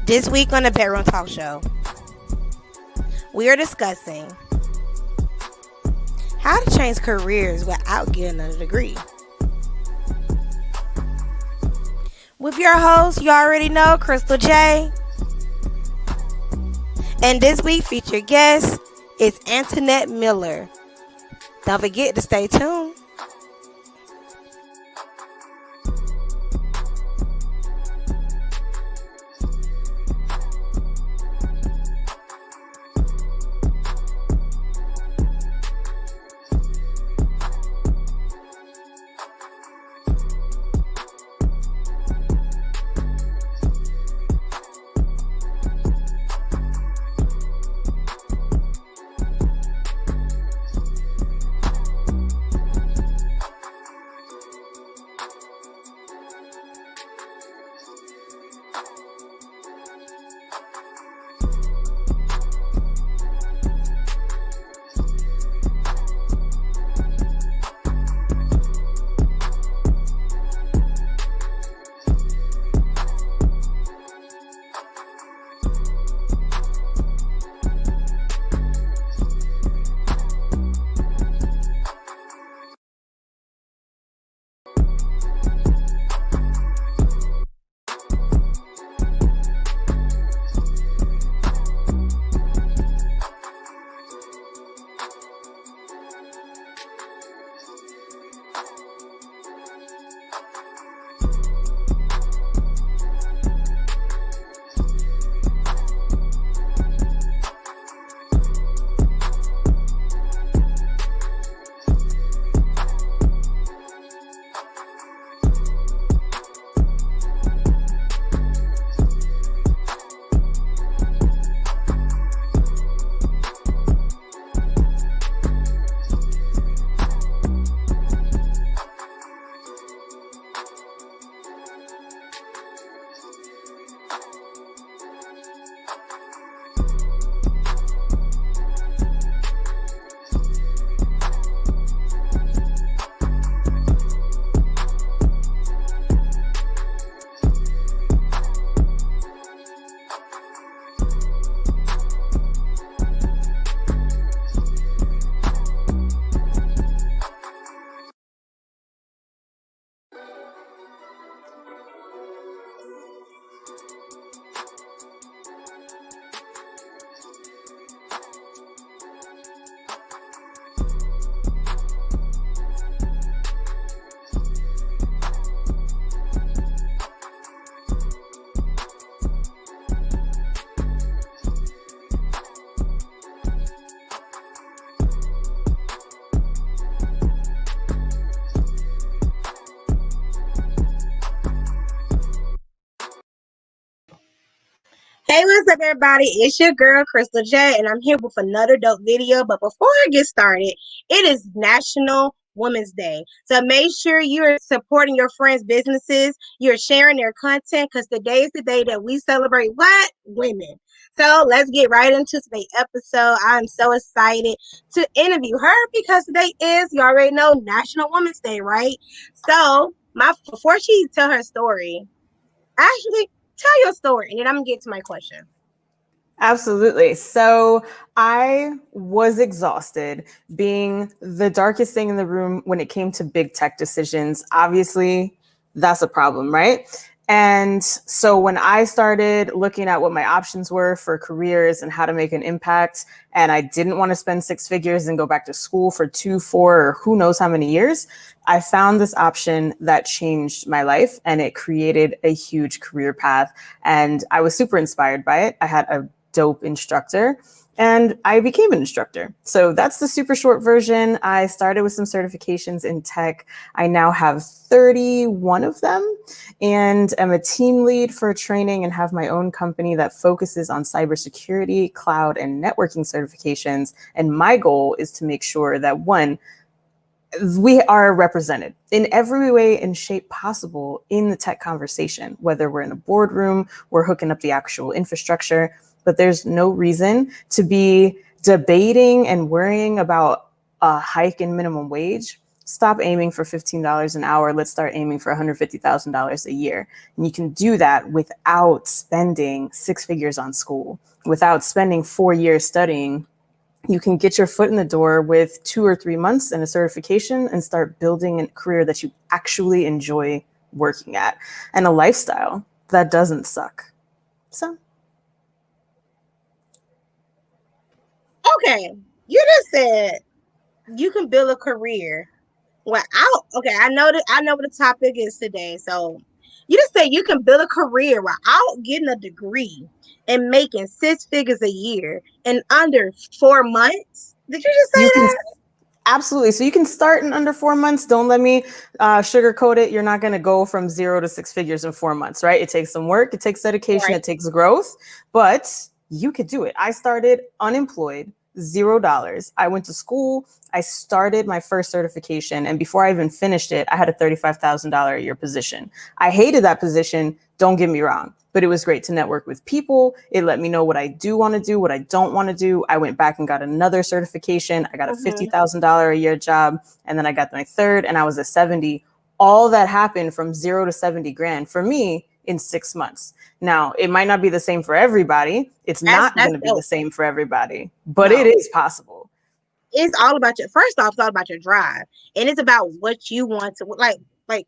This week on the Bedroom Talk Show, we are discussing how to change careers without getting a degree. With your host, you already know, Crystal J. And this week featured guest is Antoinette Miller. Don't forget to stay tuned. Hey, what's up, everybody? It's your girl, Crystal J, and I'm here with another dope video. But before I get started, it is National Women's Day. So make sure you're supporting your friends' businesses. You're sharing their content because today is the day that we celebrate what? Women. So let's get right into today's episode. I'm so excited to interview her because today is, you already know, National Women's Day, right? So before she tell her story, actually, tell your story, and then I'm going to get to my question. Absolutely. So I was exhausted being the darkest thing in the room when it came to big tech decisions. Obviously, that's a problem, right? And so when I started looking at what my options were for careers and how to make an impact, and I didn't want to spend six figures and go back to school for 2, 4, or who knows how many years, I found this option that changed my life and it created a huge career path. And I was super inspired by it. I had a dope instructor and I became an instructor. So that's the super short version. I started with some certifications in tech. I now have 31 of them and am a team lead for training and have my own company that focuses on cybersecurity, cloud, and networking certifications. And my goal is to make sure that one, we are represented in every way and shape possible in the tech conversation, whether we're in a boardroom, we're hooking up the actual infrastructure, but there's no reason to be debating and worrying about a hike in minimum wage Stop aiming for $15 an hour. Let's start aiming for $150,000 a year. And you can do that without spending 6 figures on school, without spending 4 years studying. You can get your foot in the door with 2 or 3 months and a certification and start building a career that you actually enjoy working at and a lifestyle that doesn't suck. So. Okay, you just said you can build a career without. Okay, I know that I know what the topic is today. So you just said you can build a career without getting a degree and making 6 figures a year in under 4 months. Did you just say You can that? absolutely. So you can start in under 4 months. Don't let me sugarcoat it. You're not going to go from 0 to 6 figures in 4 months, right? It takes some work. It takes dedication. Right. It takes growth, but you could do it. I started unemployed, $0. I went to school. I started my first certification. And before I even finished it, I had a $35,000 a year position. I hated that position. Don't get me wrong. But it was great to network with people. It let me know what I do want to do, what I don't want to do. I went back and got another certification. I got a $50,000 a year job. And then I got my third and I was at 70. All that happened from 0 to 70 grand for me in 6 months. Now, it might not be the same for everybody. It's not going to be the same for everybody, but it is possible. It's all about first off, it's all about your drive. And it's about what you want to like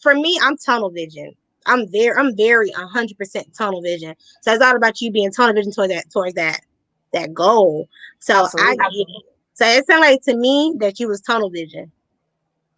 for me, I'm tunnel vision. I'm very 100% tunnel vision. So it's all about you being tunnel vision towards that goal. So Absolutely. I get it. So it sounds like to me that you was tunnel vision.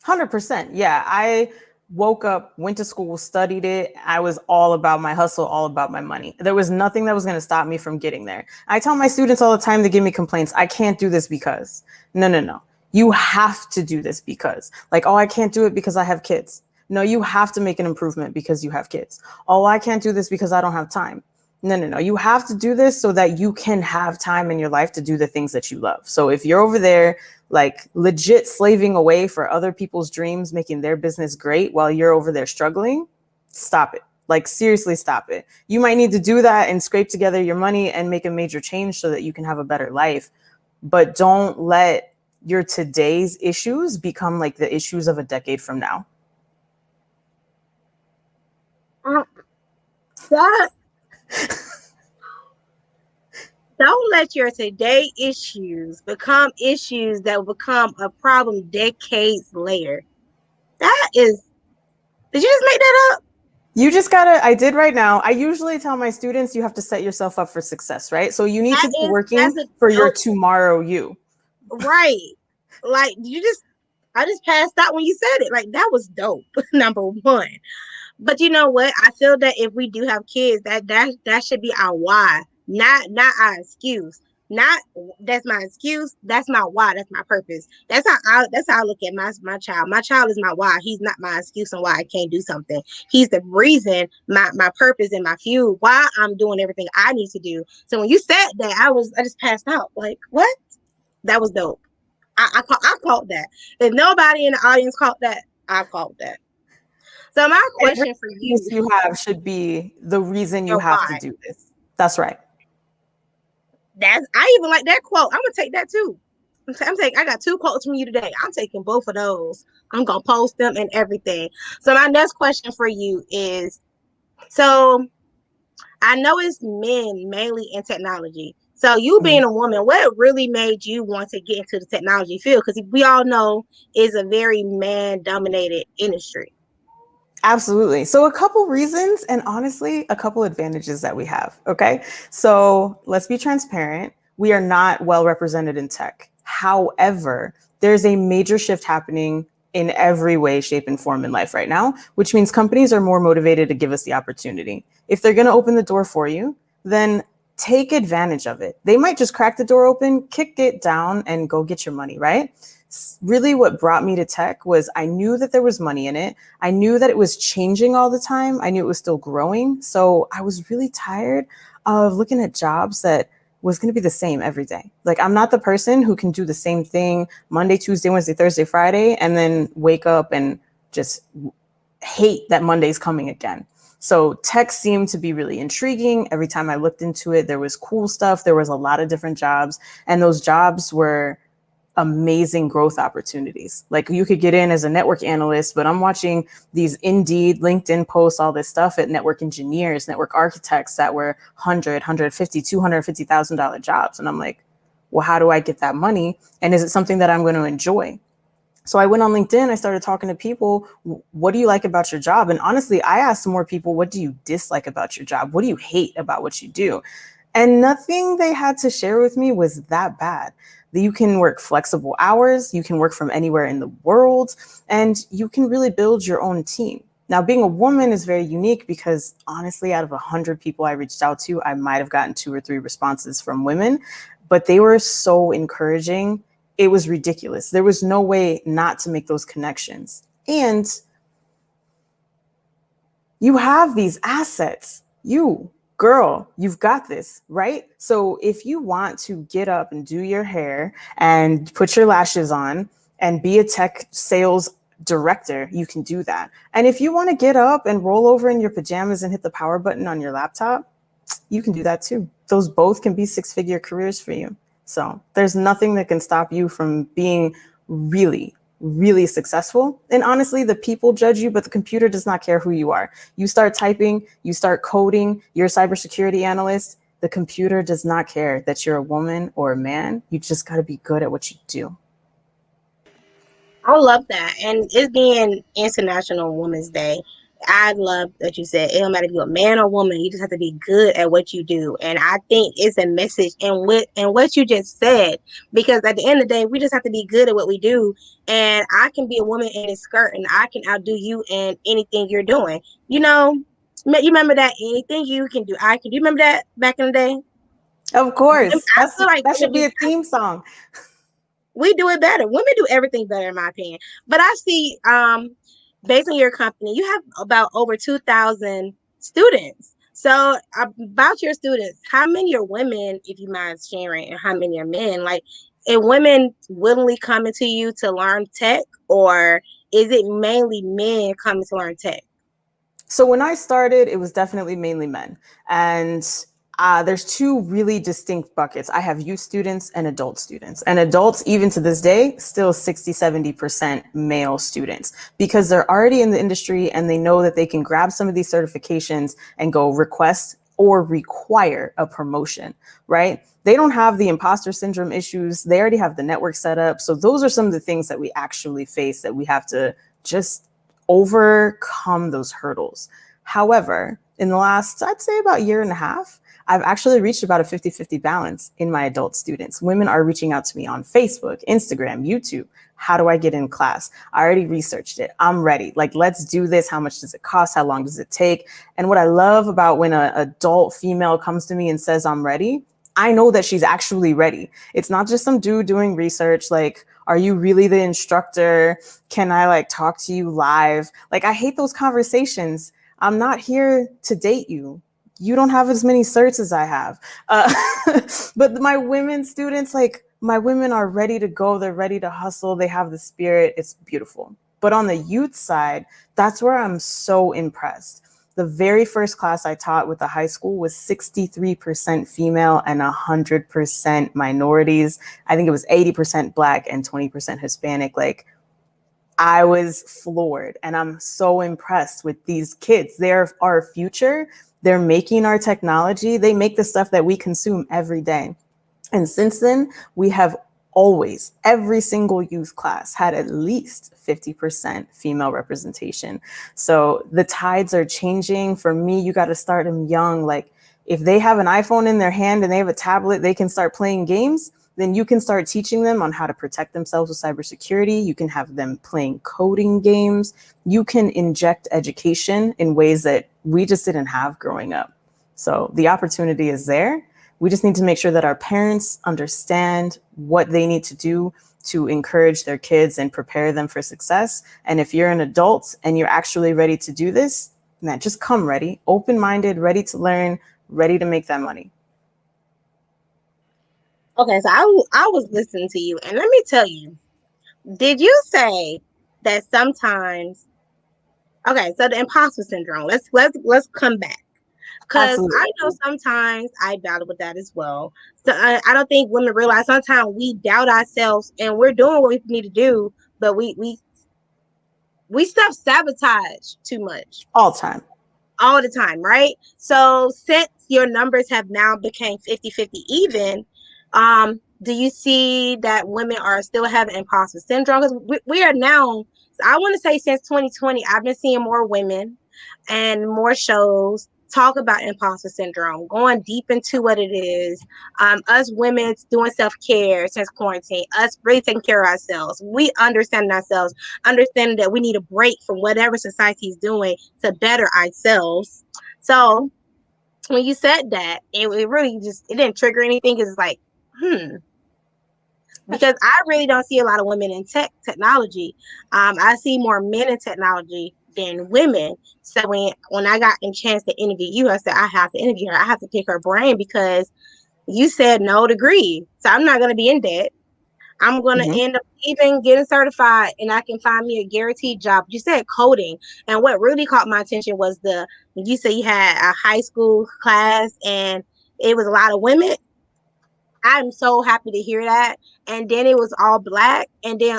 100%. Yeah. I woke up, went to school, studied it. I was all about my hustle, all about my money. There was nothing that was going to stop me from getting there. I tell my students all the time to give me complaints. I can't do this because. No. You have to do this because. Like, oh, I can't do it because I have kids. No, you have to make an improvement because you have kids. Oh, I can't do this because I don't have time. No. You have to do this so that you can have time in your life to do the things that you love. So if you're over there, like legit slaving away for other people's dreams, making their business great while you're over there struggling, stop it. Like seriously, stop it. You might need to do that and scrape together your money and make a major change so that you can have a better life. But don't let your today's issues become like the issues of a decade from now. Don't let your today issues become issues that will become a problem decades later. That is, did you just make that up? You just gotta, I did right now. I usually tell my students you have to set yourself up for success, right? So you need to be working for your tomorrow you. Right. Like I just passed out when you said it. Like that was dope. Number one. But you know what? I feel that if we do have kids, that should be our why, not our excuse. Not that's my excuse. That's my why. That's my purpose. That's how I look at my child. My child is my why. He's not my excuse on why I can't do something. He's the reason, my purpose and my fuel, why I'm doing everything I need to do. So when you said that, I just passed out. Like what? That was dope. I caught that. If nobody in the audience caught that, I caught that. So my question for you have should be the reason you have to do this. That's right. I even like that quote. I'm gonna take that too. I got 2 quotes from you today. I'm taking both of those. I'm gonna post them and everything. So my next question for you is, so I know it's men mainly in technology. So you being a woman, what really made you want to get into the technology field? Because we all know it's a very man-dominated industry. Absolutely. So a couple reasons and honestly, a couple advantages that we have. Okay. So let's be transparent. We are not well represented in tech. However, there's a major shift happening in every way, shape, and form in life right now, which means companies are more motivated to give us the opportunity. If they're going to open the door for you, then take advantage of it. They might just crack the door open, kick it down, and go get your money, right? Really what brought me to tech was I knew that there was money in it. I knew that it was changing all the time. I knew it was still growing. So I was really tired of looking at jobs that was going to be the same every day. Like I'm not the person who can do the same thing Monday, Tuesday, Wednesday, Thursday, Friday, and then wake up and just hate that Monday's coming again. So tech seemed to be really intriguing. Every time I looked into it, there was cool stuff. There was a lot of different jobs, and those jobs were amazing growth opportunities. Like you could get in as a network analyst, but I'm watching these Indeed, LinkedIn posts, all this stuff at network engineers, network architects that were 100, 150, $250,000 jobs. And I'm like, well, how do I get that money? And is it something that I'm going to enjoy? So I went on LinkedIn, I started talking to people. What do you like about your job? And honestly, I asked more people, what do you dislike about your job? What do you hate about what you do? And nothing they had to share with me was that bad. You can work flexible hours, you can work from anywhere in the world, and you can really build your own team. Now, being a woman is very unique because honestly, out of 100 people I reached out to, I might have gotten 2 or 3 responses from women, but they were so encouraging. It was ridiculous. There was no way not to make those connections. And you have these assets. You, girl, you've got this, right? So if you want to get up and do your hair and put your lashes on and be a tech sales director, you can do that. And if you want to get up and roll over in your pajamas and hit the power button on your laptop, you can do that too. Those both can be 6-figure careers for you. So there's nothing that can stop you from being really, really successful. And honestly, the people judge you, but the computer does not care who you are. You start typing, you start coding, you're a cybersecurity analyst. The computer does not care that you're a woman or a man. You just got to be good at what you do. I love that. And it's being International Women's Day. I love that you said it don't matter if you're a man or woman, you just have to be good at what you do. And I think it's a message in what you just said. Because at the end of the day, we just have to be good at what we do. And I can be a woman in a skirt and I can outdo you in anything you're doing. You remember that anything you can do, I can. Do you remember that back in the day? Of course, I feel like that women should be just a theme song. we do it better. Women do everything better, in my opinion. But I see, based on your company, you have about over 2,000 students. So about your students, how many are women, if you mind sharing, and how many are men? Like, are women willingly coming to you to learn tech, or is it mainly men coming to learn tech? So when I started, it was definitely mainly men. And there's 2 really distinct buckets. I have youth students and adult students. And adults, even to this day, still 60, 70% male students because they're already in the industry and they know that they can grab some of these certifications and go request or require a promotion, right? They don't have the imposter syndrome issues. They already have the network set up. So those are some of the things that we actually face that we have to just overcome those hurdles. However, in the last, I'd say about year and a half, I've actually reached about a 50-50 balance in my adult students. Women are reaching out to me on Facebook, Instagram, YouTube. How do I get in class? I already researched it. I'm ready. Like, let's do this. How much does it cost? How long does it take? And what I love about when an adult female comes to me and says, I'm ready, I know that she's actually ready. It's not just some dude doing research. Like, are you really the instructor? Can I like talk to you live? Like, I hate those conversations. I'm not here to date you. You don't have as many certs as I have. Uh, but my women students, like my women are ready to go. They're ready to hustle. They have the spirit. It's beautiful. But on the youth side, that's where I'm so impressed. The very first class I taught with the high school was 63% female and 100% minorities. I think it was 80% Black and 20% Hispanic. Like, I was floored and I'm so impressed with these kids. They're our future. They're making our technology. They make the stuff that we consume every day. And since then, we have always, every single youth class had at least 50% female representation. So the tides are changing. For me, you got to start them young. Like, if they have an iPhone in their hand and they have a tablet, they can start playing games. Then you can start teaching them on how to protect themselves with cybersecurity. You can have them playing coding games. You can inject education in ways that we just didn't have growing up. So the opportunity is there. We just need to make sure that our parents understand what they need to do to encourage their kids and prepare them for success. And if you're an adult and you're actually ready to do this, man, just come ready, open-minded, ready to learn, ready to make that money. Okay, so I was listening to you, and let me tell you, did you say that sometimes? Okay, so the imposter syndrome. Let's come back. Because I Absolutely. know sometimes I battle with that as well. So I don't think women realize sometimes we doubt ourselves and we're doing what we need to do, but we self sabotage too much All time. all the time, right? So since your numbers have now became 50-50 even, do you see that women are still having imposter syndrome? Because we are now, I want to say since 2020, I've been seeing more women and more shows talk about imposter syndrome, going deep into what it is. Us women doing self-care since quarantine, us really taking care of ourselves. We understand ourselves, understanding that we need a break from whatever society is doing to better ourselves. So when you said that, it really just it didn't trigger anything. It's like, because I really don't see a lot of women in technology. I see more men in technology than women. So when I got a chance to interview you, I said I have to interview her. I have to pick her brain because you said no degree, so I'm not going to be in debt. I'm going to Mhm. end up even getting certified, and I can find me a guaranteed job. You said coding, and what really caught my attention was you said you had a high school class, and it was a lot of women. I'm so happy to hear that. And then it was all black. And then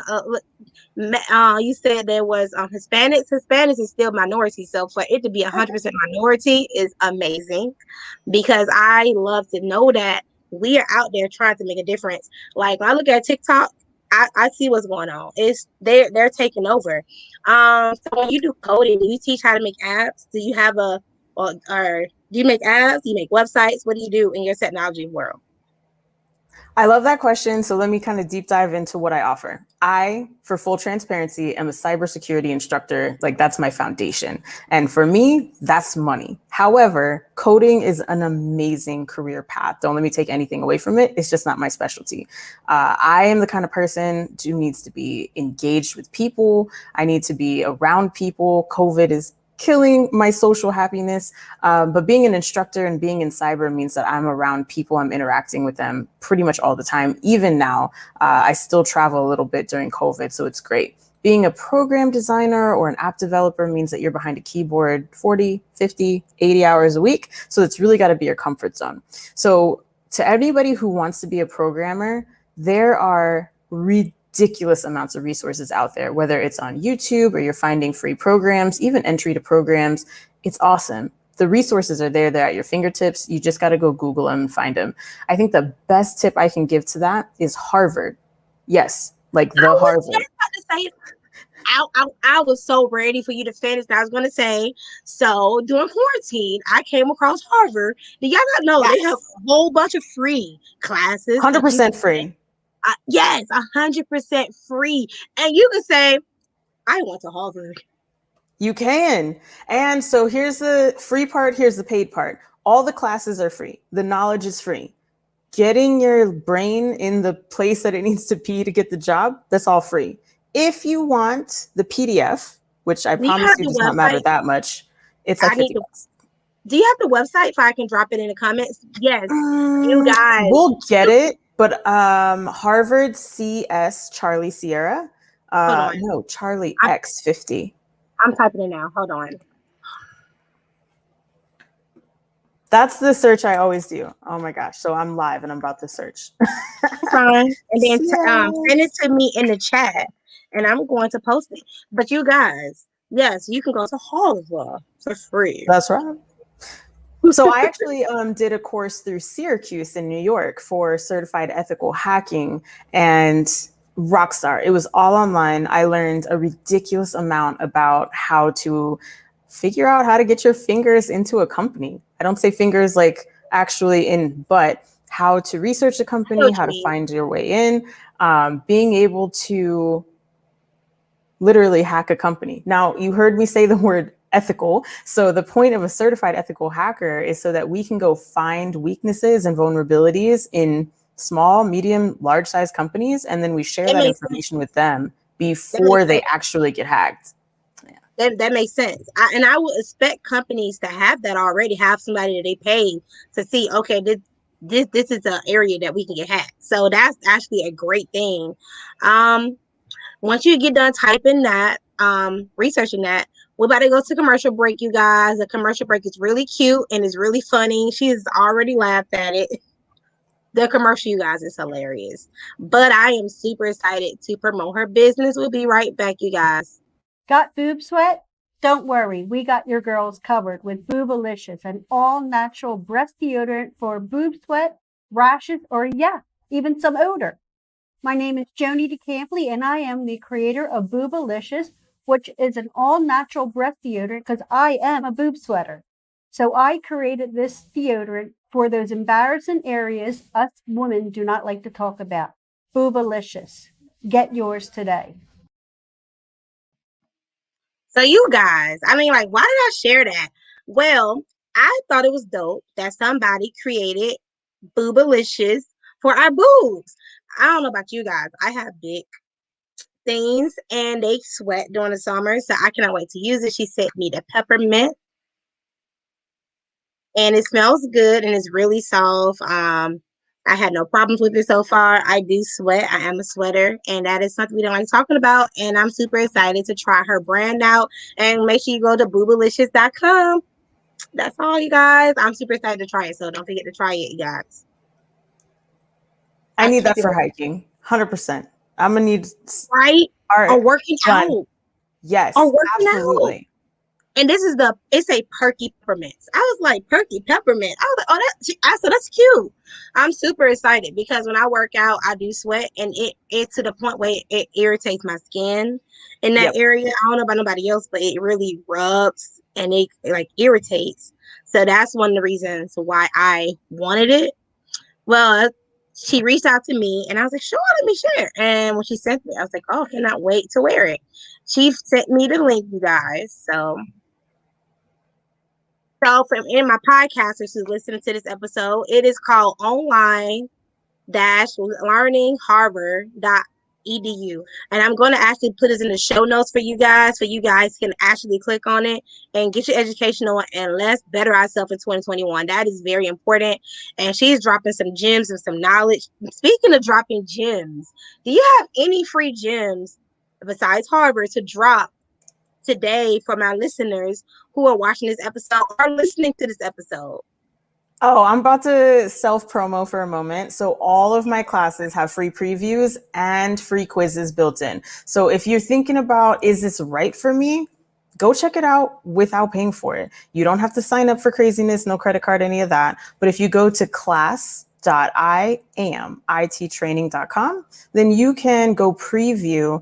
you said there was Hispanics. Hispanics is still minority, so for it to be 100% minority is amazing, because I love to know that we are out there trying to make a difference. Like when I look at TikTok, I see what's going on. It's they're taking over. So when you do coding, do you teach how to make apps? Do you have or do you make apps? Do you make websites? What do you do in your technology world? I love that question. So let me kind of deep dive into what I offer. I, for full transparency, am a cybersecurity instructor. Like that's my foundation. And for me, that's money. However, coding is an amazing career path. Don't let me take anything away from it. It's just not my specialty. I am the kind of person who needs to be engaged with people. I need to be around people. COVID is killing my social happiness. But being an instructor and being in cyber means that I'm around people, I'm interacting with them pretty much all the time. Even now, I still travel a little bit during COVID, so it's great. Being a program designer or an app developer means that you're behind a keyboard 40, 50, 80 hours a week. So it's really got to be your comfort zone. So to anybody who wants to be a programmer, there are ridiculous amounts of resources out there, whether it's on YouTube or you're finding free programs, even entry to programs. It's awesome. The resources are there. They're at your fingertips. You just got to go Google them and find them. I think the best tip I can give to that is Harvard. Yes, like I the was Harvard. just about to say, I was so ready for you to finish. I was going to say, so during quarantine, I came across Harvard. Do y'all not know they have Yes, a whole bunch of free classes that you 100% can take? free. Yes, 100% free. And you can say, I went to Harvard. You can. And so here's the free part, here's the paid part. All the classes are free. The knowledge is free. Getting your brain in the place that it needs to be to get the job, that's all free. If you want the PDF, which I Do you promise have you the does not matter website? that much, it's like I need 50 to. bucks. Do you have the website if I can drop it in the comments? Yes, you guys. We'll get it, but Harvard CS Charlie Sierra, Hold on. no, Charlie I'm, X 50. I'm typing it now. Hold on. That's the search I always do. Oh my gosh. So I'm live and I'm about to search. Fine. And then send it Yes. to me in the chat, and I'm going to post it. But you guys, yes, you can go to Hall as well for free. That's right. So I actually did a course through Syracuse in New York for certified ethical hacking and Rockstar. It was all online. I learned a ridiculous amount about how to figure out how to get your fingers into a company. I don't say fingers like actually in, but how to research a I know company, what how you to mean. find your way in, being able to literally hack a company. Now, you heard me say the word ethical. So the point of a certified ethical hacker is so that we can go find weaknesses and vulnerabilities in small, medium, large size companies, and then we share That that makes sense. information with them That makes before they sense. actually get hacked. Yeah. That makes sense. And I would expect companies to have that already, have somebody that they pay to see, okay, this is an area that we can get hacked. So that's actually a great thing. Um, Once you get done typing that, researching that, we're about to go to commercial break, you guys. The commercial break is really cute and it's really funny. She has already laughed at it. The commercial, you guys, is hilarious. But I am super excited to promote her business. We'll be right back, you guys. Got boob sweat? Don't worry, we got your girls covered with Boobalicious, an all-natural breast deodorant for boob sweat, rashes, or yeah, even some odor. My name is Joni DeCampley, and I am the creator of Boobalicious, which is an all-natural breast deodorant because I am a boob sweater. So I created this deodorant for those embarrassing areas us women do not like to talk about. Boobalicious. Get yours today. So, you guys, I mean, like, why did I share that? Well, I thought it was dope that somebody created Boobalicious for our boobs. I don't know about you guys. I have big things and they sweat during the summer, so I cannot wait to use it. She sent me the peppermint and it smells good and it's really soft. I had no problems with it so far. I do sweat. I am a sweater, and that is something we don't like talking about. And I'm super excited to try her brand out. And make sure you go to boobalicious.com. That's all, you guys. I'm super excited to try it, so don't forget to try it, you guys. I need that for hiking, 100%. I'm gonna need right or working done. out. Yes, or working absolutely. out. And this is it's a perky peppermint. I was like, perky peppermint. I was like, I said, that's cute. I'm super excited because when I work out, I do sweat and it's to the point where it irritates my skin in that area. I don't know about nobody else, but it really rubs and it like irritates. So that's one of the reasons why I wanted it. Well, she reached out to me and I was like, sure, let me share. And when she sent me, I was like, oh, cannot wait to wear it. She sent me the link, you guys. So from in my podcasters who's listening to this episode, it is called online learning harvard.edu. And I'm going to actually put this in the show notes for you guys so you guys can actually click on it and get your education on and let's better ourselves in 2021. That is very important. And she's dropping some gems and some knowledge. Speaking of dropping gems, do you have any free gems besides Harvard to drop today for my listeners who are watching this episode or listening to this episode? Oh, I'm about to self-promo for a moment. So all of my classes have free previews and free quizzes built in. So if you're thinking about, is this right for me? Go check it out without paying for it. You don't have to sign up for craziness, no credit card, any of that. But if you go to class.iamITtraining.com, then you can go preview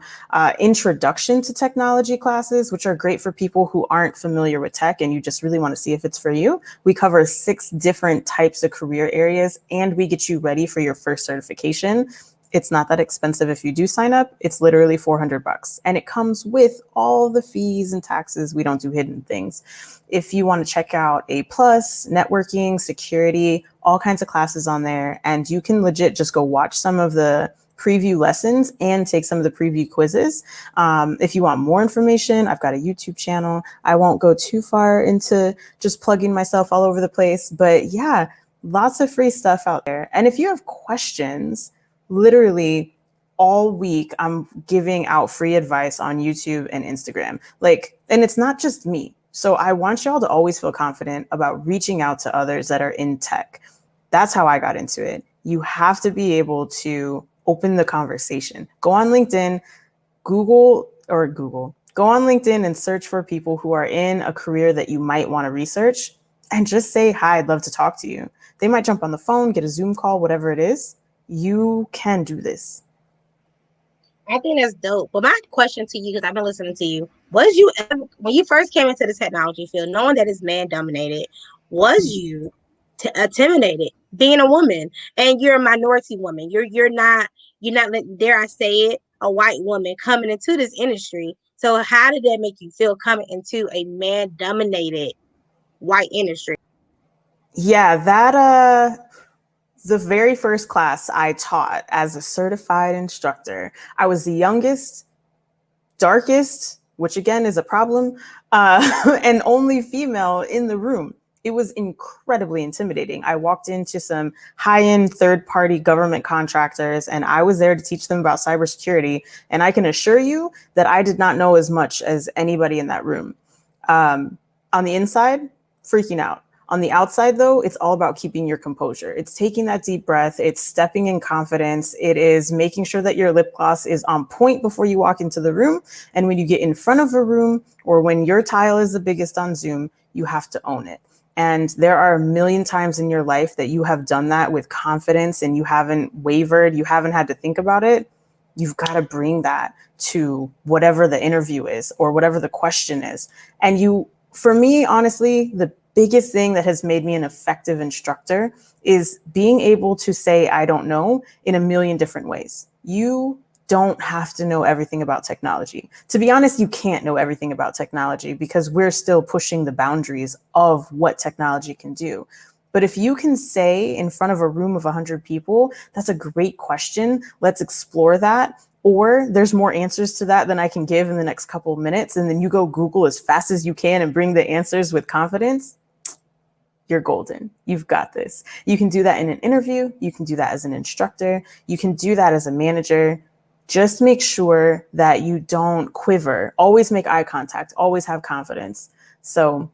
introduction to technology classes, which are great for people who aren't familiar with tech and you just really want to see if it's for you. We cover 6 different types of career areas and we get you ready for your first certification. It's not that expensive if you do sign up. It's literally $400 and it comes with all the fees and taxes. We don't do hidden things. If you want to check out A+, networking, security, all kinds of classes on there, and you can legit just go watch some of the preview lessons and take some of the preview quizzes. If you want more information, I've got a YouTube channel. I won't go too far into just plugging myself all over the place, but yeah, lots of free stuff out there. And if you have questions, literally all week I'm giving out free advice on YouTube and Instagram. And it's not just me. So I want y'all to always feel confident about reaching out to others that are in tech. That's how I got into it. You have to be able to open the conversation. Go on LinkedIn, go on LinkedIn and search for people who are in a career that you might want to research and just say, hi, I'd love to talk to you. They might jump on the phone, get a Zoom call, whatever it is. You can do this. I think that's dope. But my question to you, because I've been listening to you, was you ever, when you first came into the technology field, knowing that it's man dominated, was you intimidated being a woman and you're a minority woman? You're not dare I say it, a white woman coming into this industry. So how did that make you feel coming into a man dominated white industry? Yeah, the very first class I taught as a certified instructor, I was the youngest, darkest, which again is a problem, and only female in the room. It was incredibly intimidating. I walked into some high-end third-party government contractors, and I was there to teach them about cybersecurity. And I can assure you that I did not know as much as anybody in that room. On the inside, freaking out. On the outside, though, it's all about keeping your composure. It's taking that deep breath. It's stepping in confidence. It is making sure that your lip gloss is on point before you walk into the room. And when you get in front of a room, or when your tile is the biggest on Zoom, you have to own it. And there are a million times in your life that you have done that with confidence and you haven't wavered, you haven't had to think about it. You've got to bring that to whatever the interview is or whatever the question is. And for me, honestly, the biggest thing that has made me an effective instructor is being able to say, I don't know, in a million different ways. You don't have to know everything about technology. To be honest, you can't know everything about technology because we're still pushing the boundaries of what technology can do. But if you can say in front of a room of 100 people, that's a great question, let's explore that. Or there's more answers to that than I can give in the next couple of minutes. And then you go Google as fast as you can and bring the answers with confidence. You're golden. You've got this. You can do that in an interview. You can do that as an instructor. You can do that as a manager. Just make sure that you don't quiver. Always make eye contact. Always have confidence. So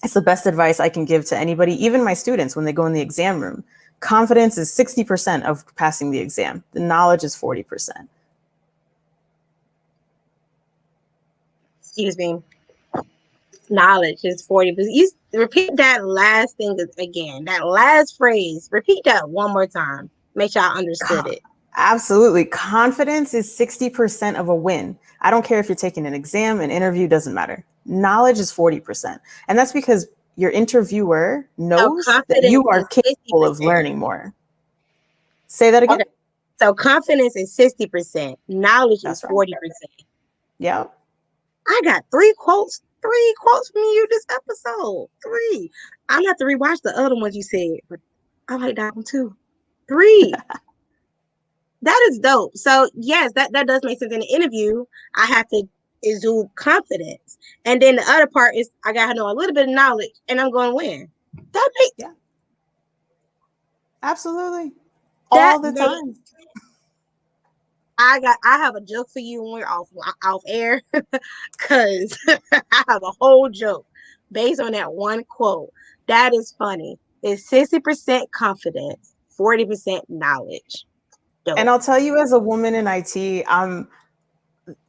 it's the best advice I can give to anybody, even my students when they go in the exam room. Confidence is 60% of passing the exam. The knowledge is 40%. Excuse me. Knowledge is 40%. You repeat that last thing again. That last phrase. Repeat that one more time. Make sure I understood it. Absolutely. Confidence is 60% of a win. I don't care if you're taking an exam, an interview, doesn't matter. Knowledge is 40%. And that's because your interviewer knows that you are capable of learning more. Say that again. Okay. So confidence is 60%. Knowledge is 40%. Yeah. I got three quotes from you this episode. 3. I'm gonna have to rewatch the other ones you said, but I like that one too. 3. That is dope. So yes, that does make sense. In the interview, I have to exude confidence. And then the other part is I gotta know a little bit of knowledge and I'm gonna win. That makes absolutely. All the time. I have a joke for you when we're off air because I have a whole joke based on that one quote. That is funny. It's 60% confidence, 40% knowledge. Dope. And I'll tell you, as a woman in IT,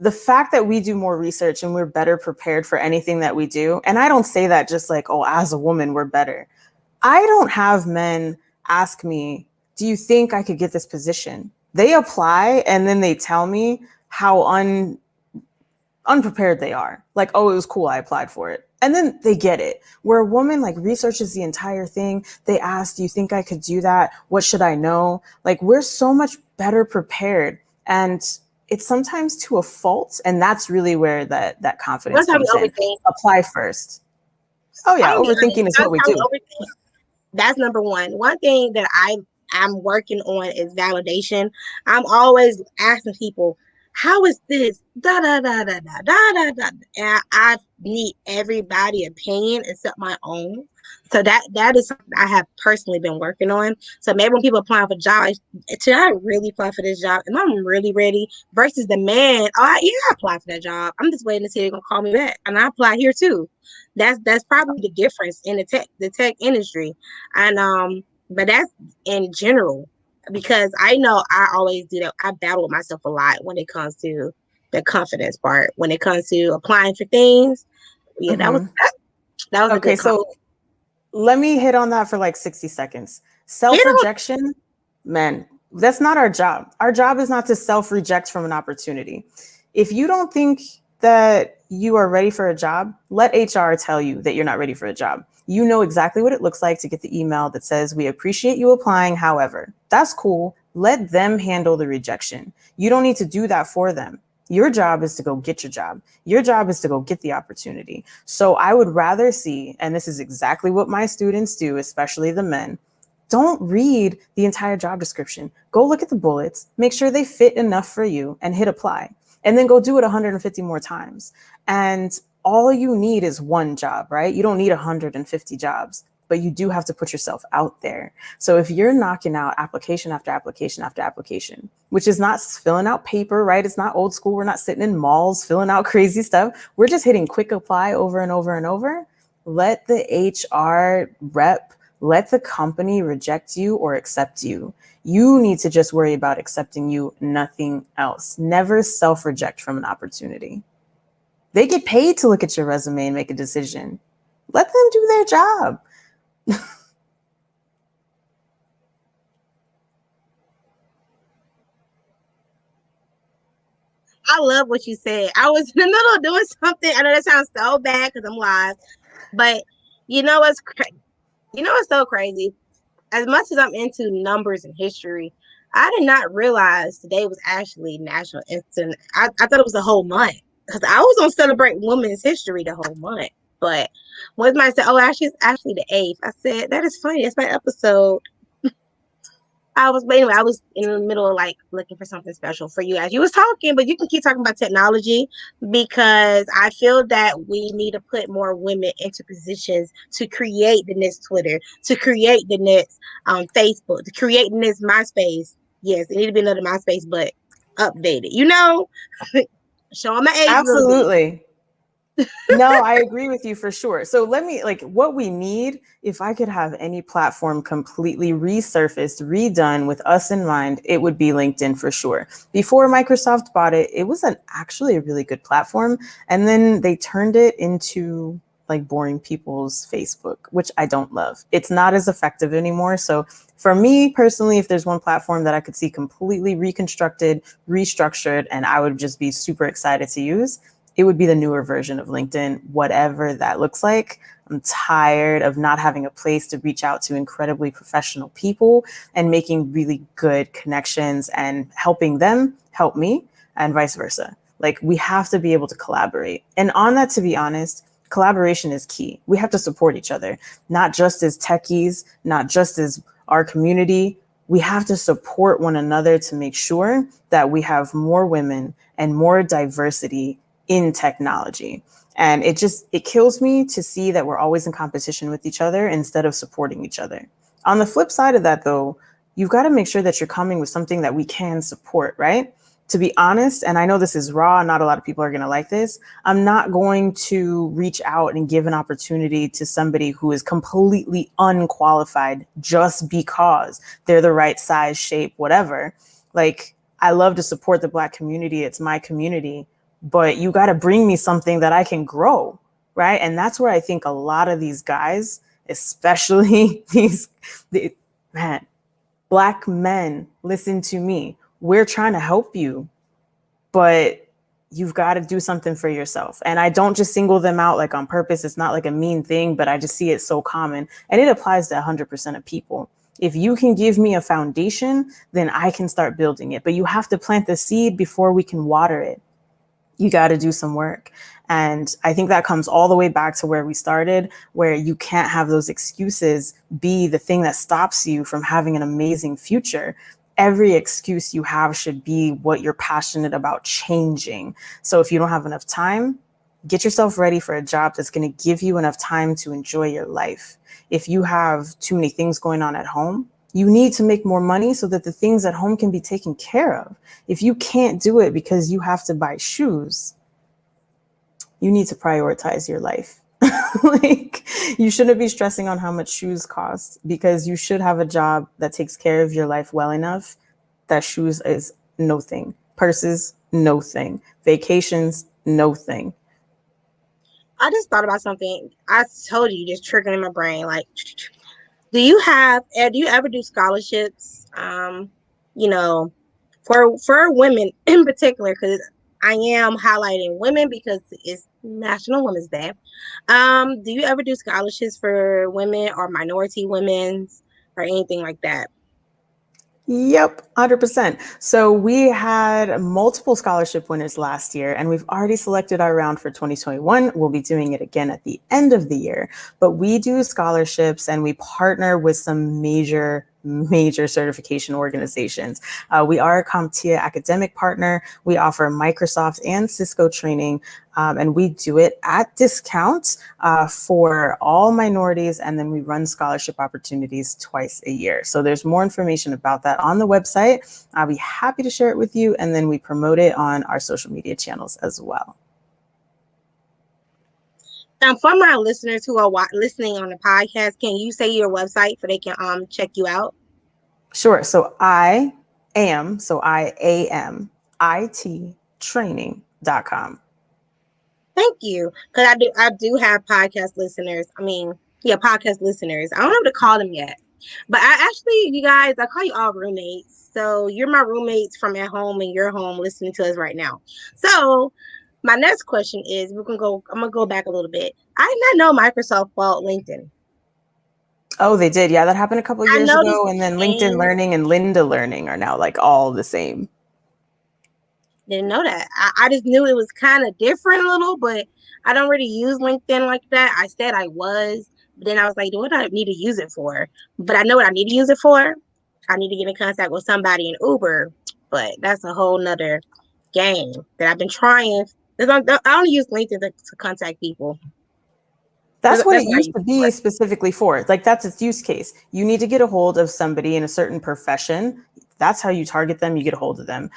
the fact that we do more research and we're better prepared for anything that we do. And I don't say that just like, oh, as a woman, we're better. I don't have men ask me, do you think I could get this position? They apply and then they tell me how unprepared they are. Like, oh, it was cool, I applied for it. And then they get it. Where a woman like researches the entire thing, they ask, do you think I could do that? What should I know? Like, we're so much better prepared. And it's sometimes to a fault. And that's really where that confidence comes in. Apply first. Oh yeah, overthinking is what we do. That's number one. One thing that I'm working on is validation. I'm always asking people, how is this? Da da da da da da da da. And I need everybody's opinion except my own. So that is something I have personally been working on. So maybe when people apply for jobs, should I really apply for this job? Am I really ready? Versus the man, I apply for that job. I'm just waiting to see if they're gonna call me back, and I apply here too. That's probably the difference in the tech industry, and but that's in general because I know I always do that. I battle with myself a lot when it comes to the confidence part. When it comes to applying for things, that was okay. A good so let me hit on that for like 60 seconds. Self-rejection, man, that's not our job. Our job is not to self-reject from an opportunity. If you don't think that you are ready for a job, let HR tell you that you're not ready for a job. You know exactly what it looks like to get the email that says, we appreciate you applying. However, that's cool. Let them handle the rejection. You don't need to do that for them. Your job is to go get your job. Your job is to go get the opportunity. So I would rather see, and this is exactly what my students do, especially the men, don't read the entire job description. Go look at the bullets, make sure they fit enough for you and hit apply. And then go do it 150 more times. And all you need is one job, right? You don't need 150 jobs. but you do have to put yourself out there. So if you're knocking out application after application after application, which is not filling out paper, right? It's not old school. We're not sitting in malls filling out crazy stuff. We're just hitting quick apply over and over and over. Let the HR rep, let the company reject you or accept you. You need to just worry about accepting you, nothing else. Never self-reject from an opportunity. They get paid to look at your resume and make a decision. Let them do their job. I love what you said. I was in the middle of doing something. I know that sounds so bad because I'm live, but you know what's so crazy? As much as I'm into numbers and history, I did not realize today was actually National Instant. I thought it was the whole month because I was gonna celebrate Women's History the whole month. But when somebody said, "Oh, actually, it's actually the 8th," I said, "That is funny. It's my episode." But anyway, I was in the middle of like looking for something special for you as you was talking, but you can keep talking about technology because I feel that we need to put more women into positions to create the next Twitter, to create the next Facebook, to create the next MySpace. Yes, it need to be another MySpace, but updated. Showing my age a little bit. Absolutely. No, I agree with you for sure. So let me what we need, if I could have any platform completely resurfaced, redone with us in mind, it would be LinkedIn for sure. Before Microsoft bought it, it was actually a really good platform. And then they turned it into like boring people's Facebook, which I don't love. It's not as effective anymore. So for me personally, if there's one platform that I could see completely reconstructed, restructured, and I would just be super excited to use, it would be the newer version of LinkedIn, whatever that looks like. I'm tired of not having a place to reach out to incredibly professional people and making really good connections and helping them help me and vice versa. Like, we have to be able to collaborate. And on that, to be honest, collaboration is key. We have to support each other, not just as techies, not just as our community. We have to support one another to make sure that we have more women and more diversity in technology. And it kills me to see that we're always in competition with each other instead of supporting each other. On the flip side of that, though, you've got to make sure that you're coming with something that we can support, right? To be honest, and I know this is raw, not a lot of people are going to like this, I'm not going to reach out and give an opportunity to somebody who is completely unqualified just because they're the right size, shape, whatever. Like, I love to support the Black community. It's my community. But you got to bring me something that I can grow, right? And that's where I think a lot of these guys, especially Black men, listen to me. We're trying to help you, but you've got to do something for yourself. And I don't just single them out like on purpose. It's not like a mean thing, but I just see it so common. And it applies to 100% of people. If you can give me a foundation, then I can start building it. But you have to plant the seed before we can water it. You got to do some work. And I think that comes all the way back to where we started, where you can't have those excuses be the thing that stops you from having an amazing future. Every excuse you have should be what you're passionate about changing. So if you don't have enough time, get yourself ready for a job that's going to give you enough time to enjoy your life. If you have too many things going on at home, you need to make more money so that the things at home can be taken care of. If you can't do it because you have to buy shoes, you need to prioritize your life. Like, you shouldn't be stressing on how much shoes cost, because you should have a job that takes care of your life well enough that shoes is no thing. Purses, no thing. Vacations, no thing. I just thought about something. I told you, just triggering in my brain. Like, do you ever do scholarships? For women in particular, because I am highlighting women because it's National Women's Day. Do you ever do scholarships for women or minority women's or anything like that? Yep, 100%. So we had multiple scholarship winners last year, and we've already selected our round for 2021. We'll be doing it again at the end of the year. But we do scholarships, and we partner with some major major certification organizations. We are a CompTIA academic partner. We offer Microsoft and Cisco training, and we do it at discount for all minorities, and then we run scholarship opportunities twice a year. So there's more information about that on the website. I'll be happy to share it with you, and then we promote it on our social media channels as well. For my listeners who are listening on the podcast, can you say your website so they can check you out? Sure. So I am training.com. Thank you. Because I do have podcast listeners. Podcast listeners. I don't know what to call them yet. But you guys, I call you all roommates. So you're my roommates from at home and you're home listening to us right now. So my next question is, I'm gonna go back a little bit. I did not know Microsoft bought LinkedIn. Oh, they did. Yeah, that happened a couple of years ago. And then LinkedIn Learning and Lynda Learning are now like all the same. Didn't know that. I just knew it was kind of different a little, but I don't really use LinkedIn like that. I said I was, but then I was like, what do I need to use it for? But I know what I need to use it for. I need to get in contact with somebody in Uber, but that's a whole nother game that I've been trying. I only use LinkedIn to contact people. That's what it used to be specifically for. Like, that's its use case. You need to get a hold of somebody in a certain profession. That's how you target them. You get a hold of them.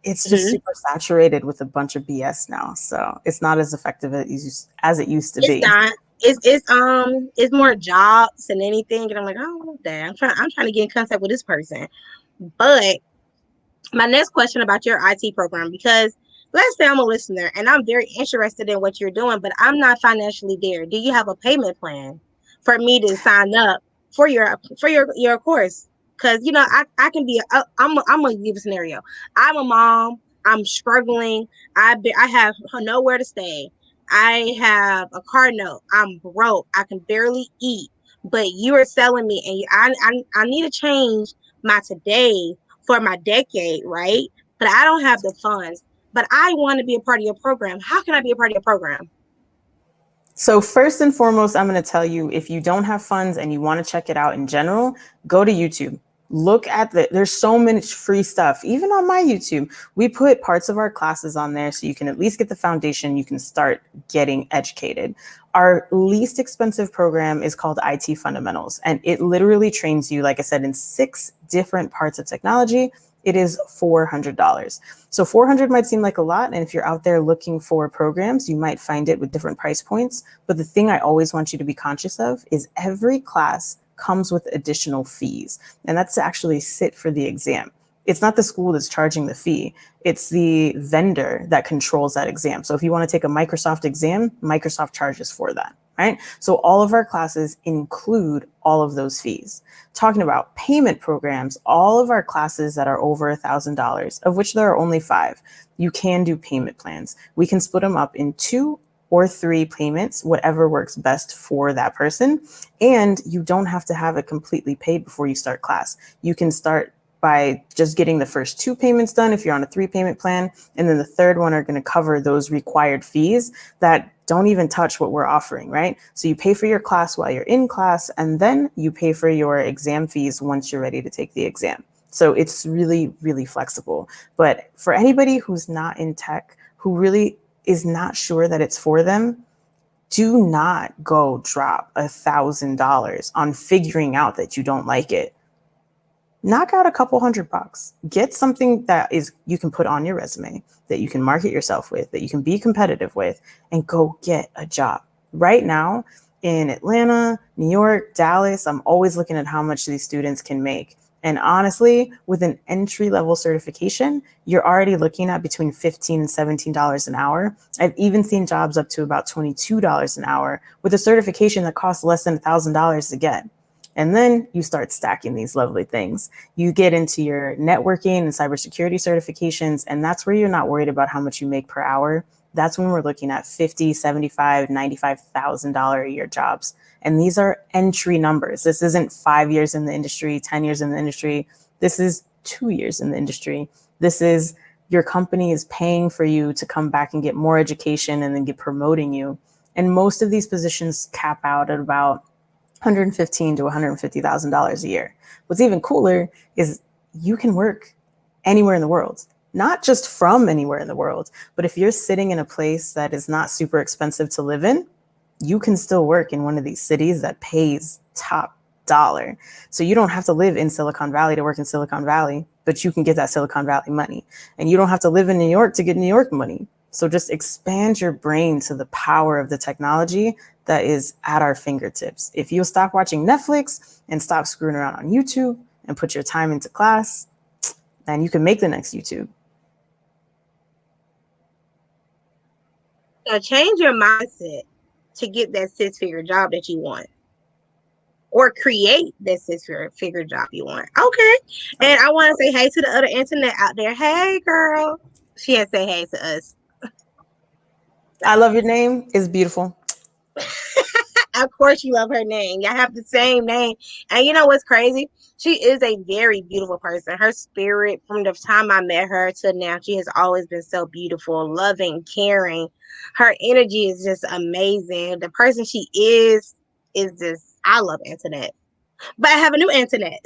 It's just super saturated with a bunch of BS now. So it's not as effective as it used to be. It's not. It's more jobs than anything. And I'm like, oh, damn. I'm trying to get in contact with this person. But my next question about your IT program, because let's say I'm a listener and I'm very interested in what you're doing, but I'm not financially there. Do you have a payment plan for me to sign up for your course? Because I can be. I'm gonna give a scenario. I'm a mom. I'm struggling. I have nowhere to stay. I have a car note. I'm broke. I can barely eat. But you are selling me, and I need to change my today for my decade, right? But I don't have the funds. But I want to be a part of your program. How can I be a part of your program? So first and foremost, I'm going to tell you, if you don't have funds and you want to check it out in general, go to YouTube. Look at there's so much free stuff. Even on my YouTube, we put parts of our classes on there so you can at least get the foundation. You can start getting educated. Our least expensive program is called IT Fundamentals, and it literally trains you, like I said, in 6 different parts of technology. It is $400. So $400 might seem like a lot. And if you're out there looking for programs, you might find it with different price points. But the thing I always want you to be conscious of is every class comes with additional fees. And that's to actually sit for the exam. It's not the school that's charging the fee. It's the vendor that controls that exam. So if you want to take a Microsoft exam, Microsoft charges for that, right? So all of our classes include all of those fees. Talking about payment programs, all of our classes that are over $1,000, of which there are only 5, you can do payment plans. We can split them up in 2 or 3 payments, whatever works best for that person. And you don't have to have it completely paid before you start class. You can start by just getting the first 2 payments done if you're on a 3-payment plan. And then the third one are going to cover those required fees that don't even touch what we're offering, right? So you pay for your class while you're in class, and then you pay for your exam fees once you're ready to take the exam. So it's really, really flexible. But for anybody who's not in tech, who really is not sure that it's for them, do not go drop $1,000 on figuring out that you don't like it. Knock out a couple $100. Get something that you can put on your resume, that you can market yourself with, that you can be competitive with, and go get a job. Right now in Atlanta, New York, Dallas, I'm always looking at how much these students can make. And honestly, with an entry-level certification, you're already looking at between $15 and $17 an hour. I've even seen jobs up to about $22 an hour with a certification that costs less than $1,000 to get. And then you start stacking these lovely things. You get into your networking and cybersecurity certifications, and that's where you're not worried about how much you make per hour. That's when we're looking at $50,000, $75,000, $95,000 a year jobs. And these are entry numbers. This isn't 5 years in the industry, 10 years in the industry. This is 2 years in the industry. This is your company is paying for you to come back and get more education and then get promoting you. And most of these positions cap out at about $115,000 to $150,000 a year. What's even cooler is you can work anywhere in the world, not just from anywhere in the world, but if you're sitting in a place that is not super expensive to live in, you can still work in one of these cities that pays top dollar. So you don't have to live in Silicon Valley to work in Silicon Valley, but you can get that Silicon Valley money. And you don't have to live in New York to get New York money. So just expand your brain to the power of the technology that is at our fingertips. If you'll stop watching Netflix and stop screwing around on YouTube and put your time into class, then you can make the next YouTube. So change your mindset to get that six-figure job that you want, or create that six-figure job you want. Okay. And I want to say hey to the other Antoinette out there. Hey, girl. She had to say hey to us. I love your name. It's beautiful. Of course you love her name. Y'all have the same name. And you know what's crazy? She is a very beautiful person. Her spirit, from the time I met her to now, she has always been so beautiful, loving, caring. Her energy is just amazing. The person she is just, I love Antoinette. But I have a new Antoinette.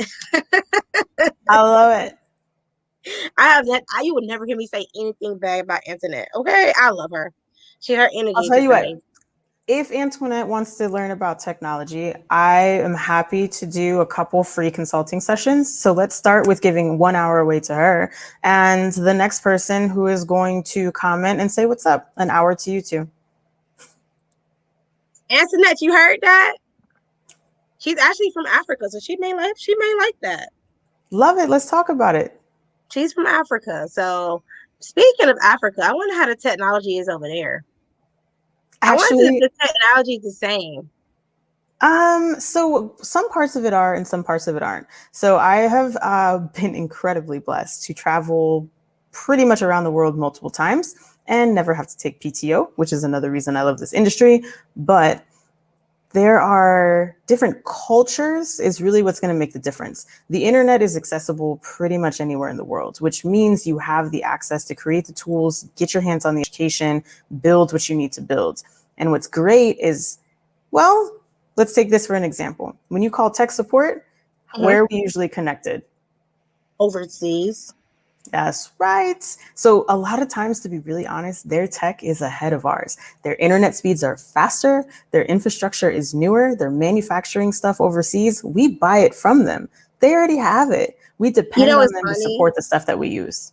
I love it. I have that. You would never hear me say anything bad about Antoinette. Okay, I love her. Her energy I'll is tell just you what. amazing. If Antoinette wants to learn about technology, I am happy to do a couple free consulting sessions. So let's start with giving 1 hour away to her. And the next person who is going to comment and say, what's up? An hour to you too. Antoinette, you heard that? She's actually from Africa, so she may like that. Love it. Let's talk about it. She's from Africa. So speaking of Africa, I wonder how the technology is over there. Actually, I wonder if the technology is the same. So some parts of it are and some parts of it aren't. So I have been incredibly blessed to travel pretty much around the world multiple times and never have to take PTO, which is another reason I love this industry. But there are different cultures is really what's going to make the difference. The internet is accessible pretty much anywhere in the world, which means you have the access to create the tools, get your hands on the education, build what you need to build. And what's great is, well, let's take this for an example. When you call tech support, where are we usually connected? Overseas. That's right. So a lot of times, to be really honest, their tech is ahead of ours. Their internet speeds are faster. Their infrastructure is newer. They're manufacturing stuff overseas. We buy it from them. They already have it. We depend on them to support the stuff that we use.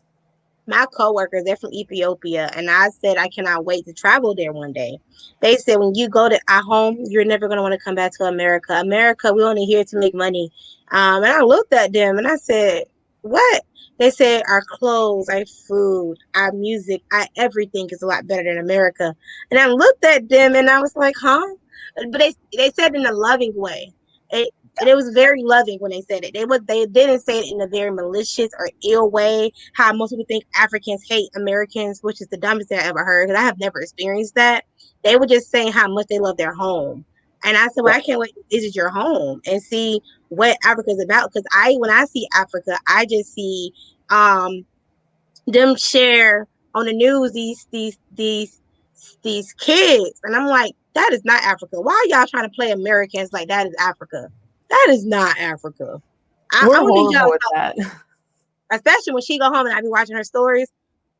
My coworkers, they're from Ethiopia, and I said I cannot wait to travel there one day. They said when you go to our home, you're never going to want to come back to America. America, we're only here to make money. And I looked at them and I said, what? They said our clothes, our food, our music, our everything is a lot better than America. And I looked at them and I was like, huh? But they said in a loving way. It was very loving when they said it. They didn't say it in a very malicious or ill way. How most people think Africans hate Americans, which is the dumbest thing I ever heard. Because I have never experienced that. They were just saying how much they love their home. And I said, well, I can't wait to visit your home and see what Africa is about. Because when I see Africa, I just see them share on the news these kids, and I'm like, that is not Africa. Why are y'all trying to play Americans like that is Africa? That is not Africa. We're horrible with that. Especially when she go home and I be watching her stories,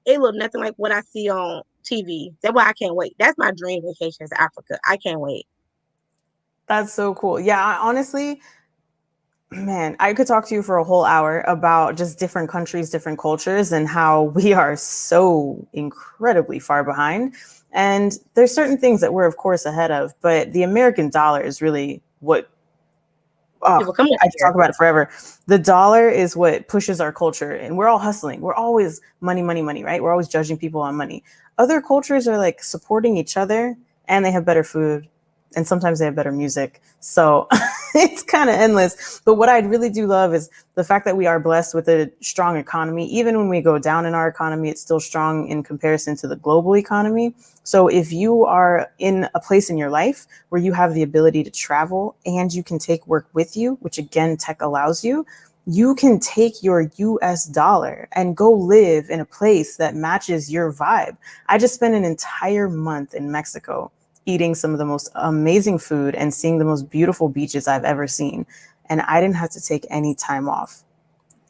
it look nothing like what I see on TV. That's why I can't wait. That's my dream vacation is Africa. I can't wait. That's so cool. Yeah, honestly, man, I could talk to you for a whole hour about just different countries, different cultures, and how we are so incredibly far behind. And there's certain things that we're, of course, ahead of, but the American dollar is really what I talk about it forever. The dollar is what pushes our culture, and we're all hustling. We're always money, money, money, right? We're always judging people on money. Other cultures are like supporting each other, and they have better food, and sometimes they have better music. So it's kind of endless. But what I really do love is the fact that we are blessed with a strong economy. Even when we go down in our economy, it's still strong in comparison to the global economy. So if you are in a place in your life where you have the ability to travel and you can take work with you, which again, tech allows you, you can take your US dollar and go live in a place that matches your vibe. I just spent an entire month in Mexico. eating some of the most amazing food and seeing the most beautiful beaches I've ever seen. And I didn't have to take any time off.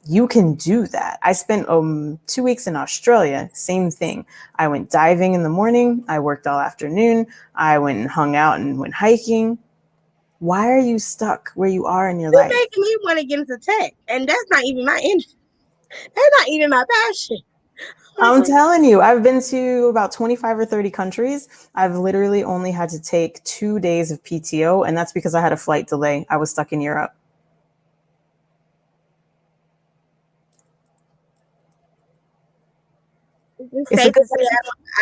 You can do that. I spent 2 weeks in Australia, same thing. I went diving in the morning. I worked all afternoon. I went and hung out and went hiking. Why are you stuck where you are in your You're life? making me want to get into tech, and that's not even my interest. That's not even my passion. Like, I'm telling you, I've been to about 25 or 30 countries. I've literally only had to take 2 days of PTO, and that's because I had a flight delay. I was stuck in Europe. it's It's a safe good to say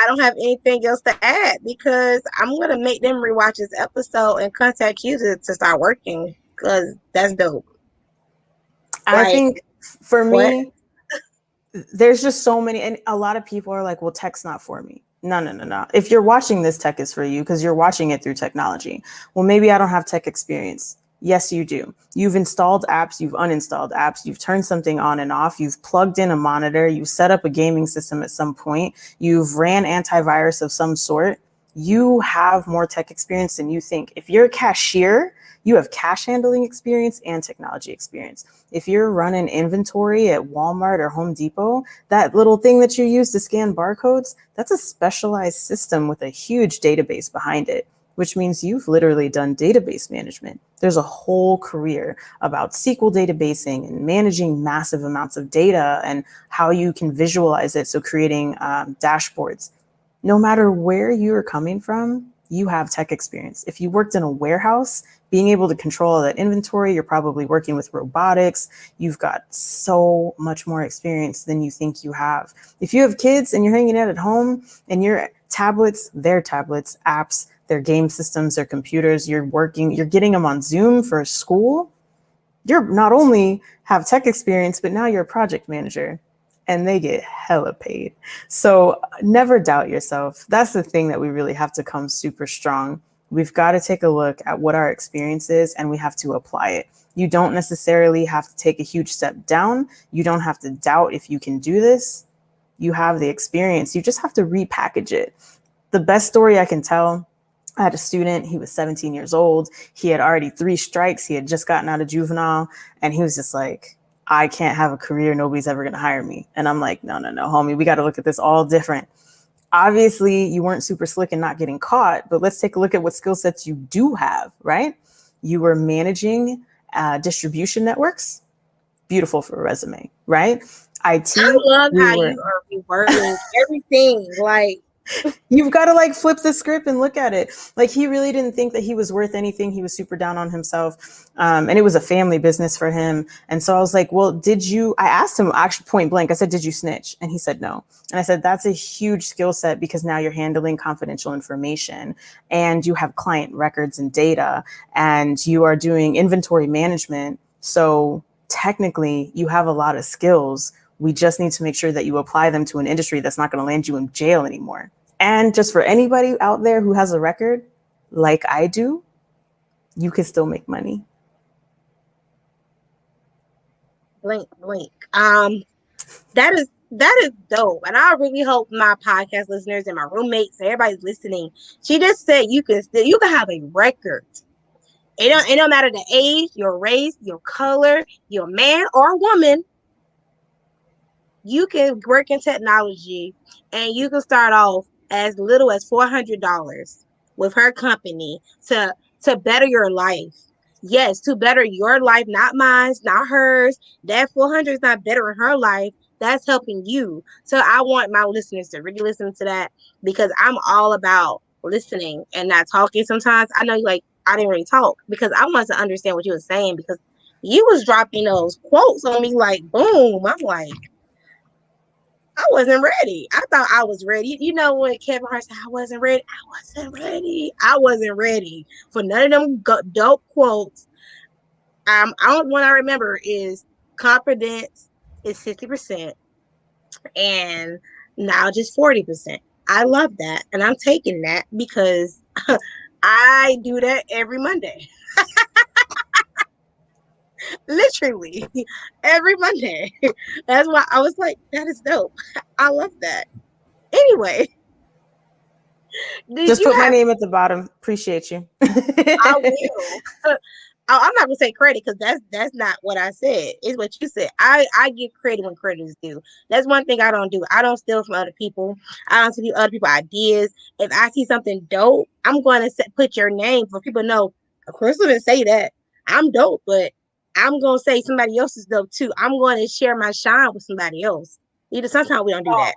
I don't have anything else to add because I'm gonna make them rewatch this episode and contact you to start working because that's dope. I Like think for what? me, there's just so many, and a lot of people are like, well, tech's not for me. No, no, no, no. If you're watching this, tech is for you because you're watching it through technology. Well, maybe I don't have tech experience. Yes, you do. You've installed apps, you've uninstalled apps, you've turned something on and off, you've plugged in a monitor, you've set up a gaming system at some point, you've ran antivirus of some sort. You have more tech experience than you think. If you're a cashier, you have cash handling experience and technology experience. If you're running inventory at Walmart or Home Depot, that little thing that you use to scan barcodes, that's a specialized system with a huge database behind it, which means you've literally done database management. There's a whole career about SQL databasing and managing massive amounts of data and how you can visualize it. So creating dashboards. No matter where you're coming from, you have tech experience. If you worked in a warehouse, being able to control all that inventory, you're probably working with robotics. You've got so much more experience than you think you have. If you have kids and you're hanging out at home and your tablets, their tablets, apps, their game systems, their computers, you're getting them on Zoom for school, you're not only have tech experience, but now you're a project manager and they get hella paid. So never doubt yourself. That's the thing that we really have to come super strong. We've got to take a look at what our experience is and we have to apply it. You don't necessarily have to take a huge step down. You don't have to doubt if you can do this. You have the experience. You just have to repackage it. The best story I can tell, I had a student, he was 17 years old. He had already 3 strikes. He had just gotten out of juvenile. And he was just like, I can't have a career. Nobody's ever going to hire me. And I'm like, no, no, no, homie, we got to look at this all different. Obviously, you weren't super slick and not getting caught, but let's take a look at what skill sets you do have, right? You were managing distribution networks. Beautiful for a resume, right? I IT, love we how were you are rewording everything. Like You've got to like flip the script and look at it. Like he really didn't think that he was worth anything. He was super down on himself. And it was a family business for him. And so I was like, well, I asked him actually point blank, I said, did you snitch? And he said, no. And I said, that's a huge skill set because now you're handling confidential information and you have client records and data and you are doing inventory management. So technically you have a lot of skills. We just need to make sure that you apply them to an industry that's not going to land you in jail anymore. And just for anybody out there who has a record like I do, you can still make money. blink, blink. That is dope, and I really hope my podcast listeners and my roommates, everybody's listening. She just said you can have a record. It don't matter the age, your race, your color, your man or woman. You can work in technology and you can start off as little as $400 with her company to better your life. Yes, to better your life, not mine, not hers. That 400 is not bettering her life. That's helping you. So I want my listeners to really listen to that because I'm all about listening and not talking sometimes. I know you like I didn't really talk because I wanted to understand what you were saying because you was dropping those quotes on me like boom. I'm like, I wasn't ready. I thought I was ready. You know when Kevin Hart said I wasn't ready? I wasn't ready. I wasn't ready for none of them dope quotes. Only one I remember is confidence is 60% and now just 40%. I love that. And I'm taking that because I do that every Monday. Literally every Monday. That's why I was like, that is dope. I love that. Anyway, Did Just you put my have? name at the bottom. Appreciate you. I will. I'm not gonna say credit because that's not what I said. It's what you said. I give credit when credit is due. That's one thing I don't do. I don't steal from other people. I don't steal other people ideas. If I see something dope, I'm going to put your name for people to know. Crystal didn't say that. I'm dope, but I'm gonna say somebody else is dope too. I'm going to share my shine with somebody else. Either sometimes we don't do that.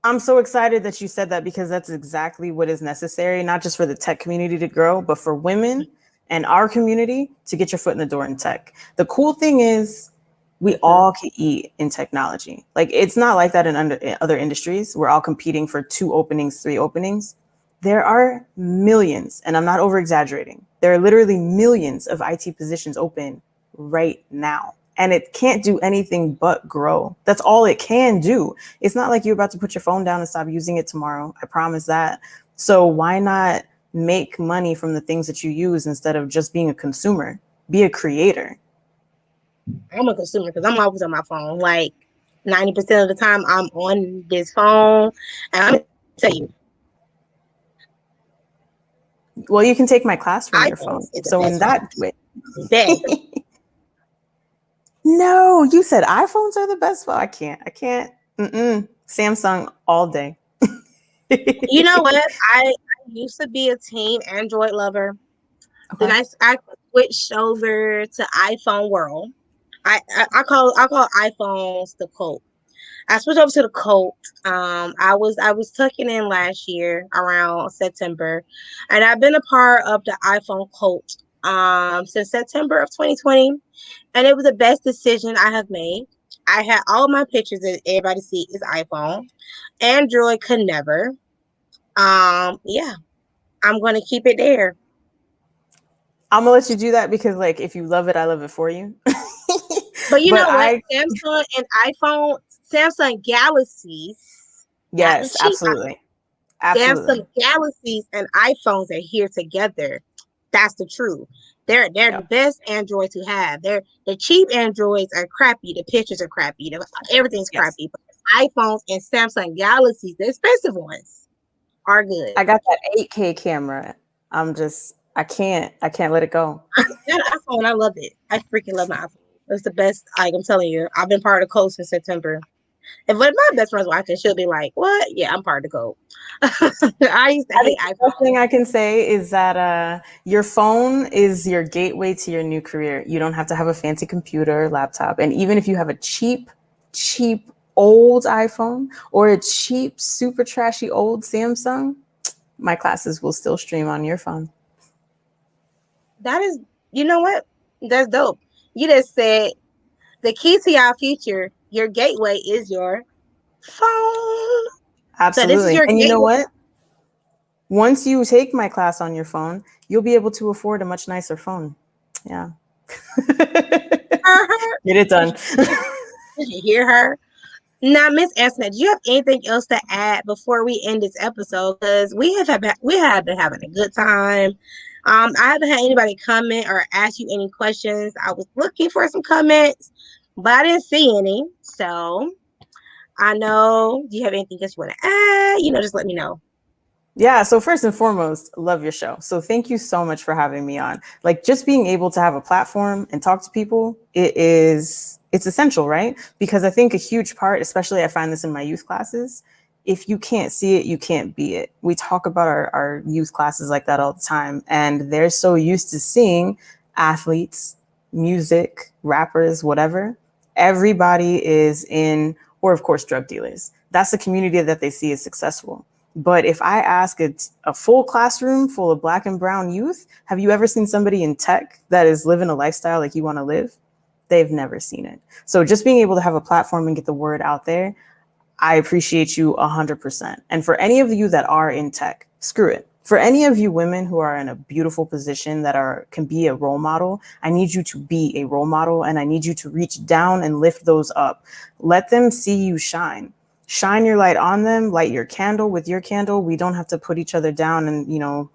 I'm so excited that you said that because that's exactly what is necessary, not just for the tech community to grow, but for women and our community to get your foot in the door in tech. The cool thing is we all can eat in technology. Like it's not like that in other industries. We're all competing for 2 openings, 3 openings. There are millions, and I'm not over exaggerating. There are literally millions of IT positions open right now. And it can't do anything but grow. That's all it can do. It's not like you're about to put your phone down and stop using it tomorrow. I promise that. So why not make money from the things that you use instead of just being a consumer? Be a creator. I'm a consumer because I'm always on my phone. Like 90% of the time, I'm on this phone, and I'm gonna tell you, Well, you can take my class from your iPhones phone. is the So in best phone. that way, Best. no, you said iPhones are the best phone. I can't. Samsung all day. You know what? I used to be a team Android lover. Then Okay. I switched over to iPhone world. I call iPhones the cult. I switched over to the cult. I was tucking in last year around September, and I've been a part of the iPhone cult since September of 2020, and it was the best decision I have made. I had all my pictures that everybody see is iPhone. Android could never. Yeah, I'm gonna keep it there. I'm gonna let you do that because like if you love it, I love it for you. But you But know what? I Samsung and iPhone, Samsung Galaxies, not the yes, cheap absolutely. Samsung Absolutely. Galaxies and iPhones are here together. That's the truth. They're the Yep. best Android to have. They're the cheap Androids are crappy. The pictures are crappy. Everything's Yes. crappy. But iPhones and Samsung Galaxies, the expensive ones, are good. I got that 8K camera. I can't let it go. That iPhone, I love it. I freaking love my iPhone. It's the best. Like I'm telling you, I've been part of the code since September. If my best friend's watching, she'll be like, "What? Yeah, I'm part of the code." I used to I hate think the best iPhone. thing I can say is that your phone is your gateway to your new career. You don't have to have a fancy computer or laptop. And even if you have a cheap old iPhone or a cheap, super trashy old Samsung, my classes will still stream on your phone. That is, you know what? That's dope. You just said the key to your future, your gateway is your phone. So this is Absolutely. your And you know gateway. what? Once you take my class on your phone, you'll be able to afford a much nicer phone. Yeah. Her. Get it done. Did you hear her? Now, Miss Antoinette, do you have anything else to add before we end this episode? Because we have been having a good time. I haven't had anybody comment or ask you any questions. I was looking for some comments, but I didn't see any. So I know. Do you have anything else you want to add? Just let me know. Yeah, so first and foremost, love your show. So thank you so much for having me on. Like just being able to have a platform and talk to people, it's essential, right? Because I think a huge part, especially I find this in my youth classes, if you can't see it, you can't be it. We talk about our youth classes like that all the time, and they're so used to seeing athletes, music, rappers, whatever. Everybody is in, or of course, drug dealers. That's the community that they see as successful. But if I ask a full classroom full of Black and brown youth, have you ever seen somebody in tech that is living a lifestyle like you want to live? They've never seen it. So just being able to have a platform and get the word out there, I appreciate you 100%. And for any of you that are in tech, screw it. For any of you women who are in a beautiful position that can be a role model, I need you to be a role model, and I need you to reach down and lift those up. Let them see you shine. Shine your light on them, light your candle with your candle. We don't have to put each other down and,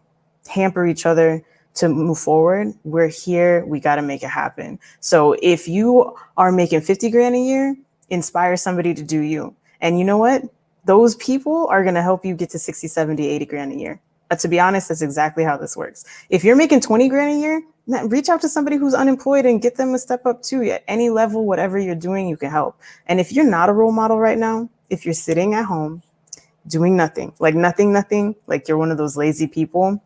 hamper each other to move forward. We're here. We got to make it happen. So if you are making 50 grand a year, inspire somebody to do you. And you know what? those people are going to help you get to 60, 70, 80 grand a year. To be honest, that's exactly how this works. If you're making 20 grand a year, reach out to somebody who's unemployed and get them a step up too. At any level, whatever you're doing, you can help. And if you're not a role model right now, if you're sitting at home doing nothing, like like you're one of those lazy people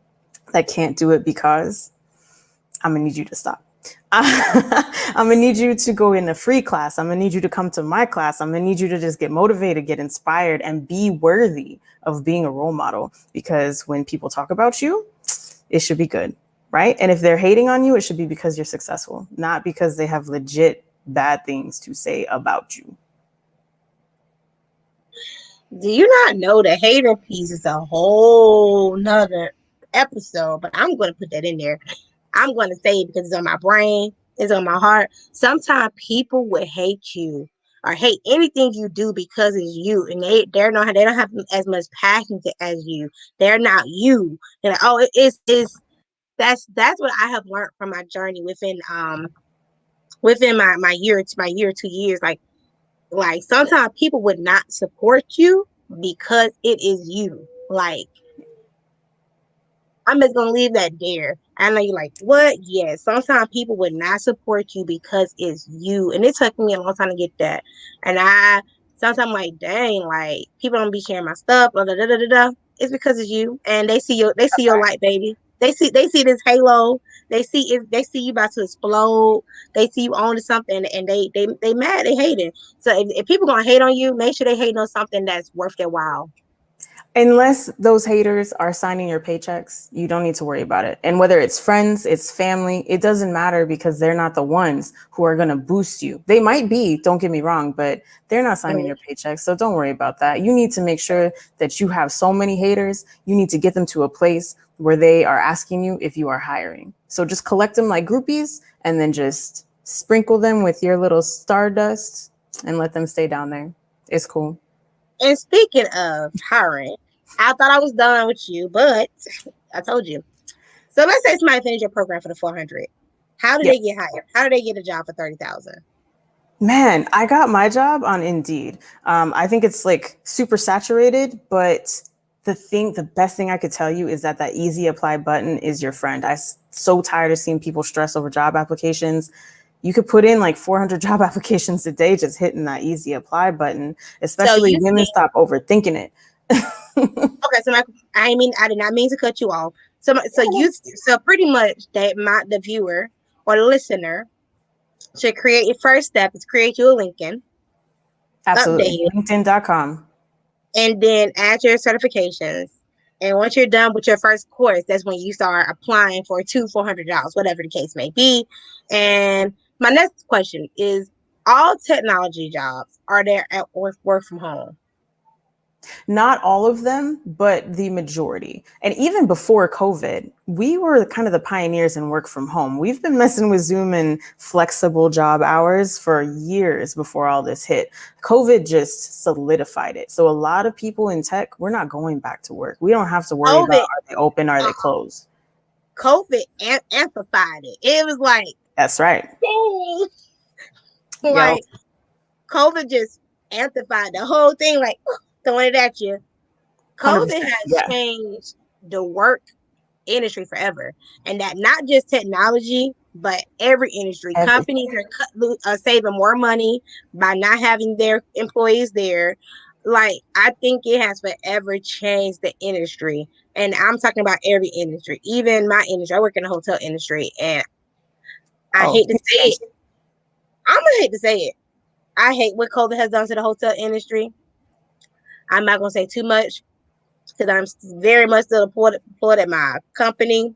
that can't do it because, I'm gonna need you to stop. I'm gonna need you to go in a free class. I'm gonna need you to come to my class. I'm gonna need you to just get motivated, get inspired, and be worthy of being a role model. Because when people talk about you, it should be good, right? And if they're hating on you, it should be because you're successful, not because they have legit bad things to say about you. Do you not know the hater piece is a whole nother episode? But I'm going to put that in there. I'm going to say it because it's on my brain, it's on my heart. Sometimes people would hate you or hate anything you do because it's you, and they don't have as much passion as you. They're not you. They're like, oh, it's that's what I have learned from my journey within my year 2 years. Like sometimes people would not support you because it is you. Like, I'm just gonna leave that there. I know you're like, what? Yes. Sometimes people would not support you because it's you. And it took me a long time to get that. And I sometimes I'm like, dang, like people don't be sharing my stuff, blah, blah, blah, blah, blah. It's because it's you. And they see your light, baby. They see this halo. They see you about to explode. They see you on to something, and they mad, they hate it. So if people gonna hate on you, make sure they hate on something that's worth their while. Unless those haters are signing your paychecks, you don't need to worry about it. And whether it's friends, it's family, it doesn't matter because they're not the ones who are going to boost you. They might be, don't get me wrong, but they're not signing your paychecks. So don't worry about that. You need to make sure that you have so many haters. You need to get them to a place where they are asking you if you are hiring. So just collect them like groupies and then just sprinkle them with your little stardust and let them stay down there. It's cool. And speaking of hiring, I thought I was done with you, but I told you. So let's say somebody finished your program for the 400. How do they get hired? How do they get a job for 30,000? Man, I got my job on Indeed. I think it's like super saturated, but the best thing I could tell you is that easy apply button is your friend. I'm so tired of seeing people stress over job applications. You could put in like 400 job applications a day just hitting that easy apply button, especially women stop overthinking it. Okay, so I did not mean to cut you off. So pretty much the viewer or the listener should create your first step is create you a LinkedIn. Absolutely. LinkedIn.com. And then add your certifications. And once you're done with your first course, that's when you start applying for $400, whatever the case may be. And my next question is, all technology jobs are there at work from home? Not all of them, but the majority. And even before COVID, we were kind of the pioneers in work from home. We've been messing with Zoom and flexible job hours for years before all this hit. COVID just solidified it. So a lot of people in tech, we're not going back to work. We don't have to worry about are they open, are they closed. COVID amplified it. It was like, that's right. Like COVID just amplified the whole thing, like throwing it at you. COVID has changed the work industry forever, and that not just technology, but every industry. Companies are saving more money by not having their employees there. Like, I think it has forever changed the industry, and I'm talking about every industry, even my industry. I work in the hotel industry, and I hate to say it. I'm gonna hate to say it. I hate what COVID has done to the hotel industry. I'm not gonna say too much because I'm very much still employed at my company,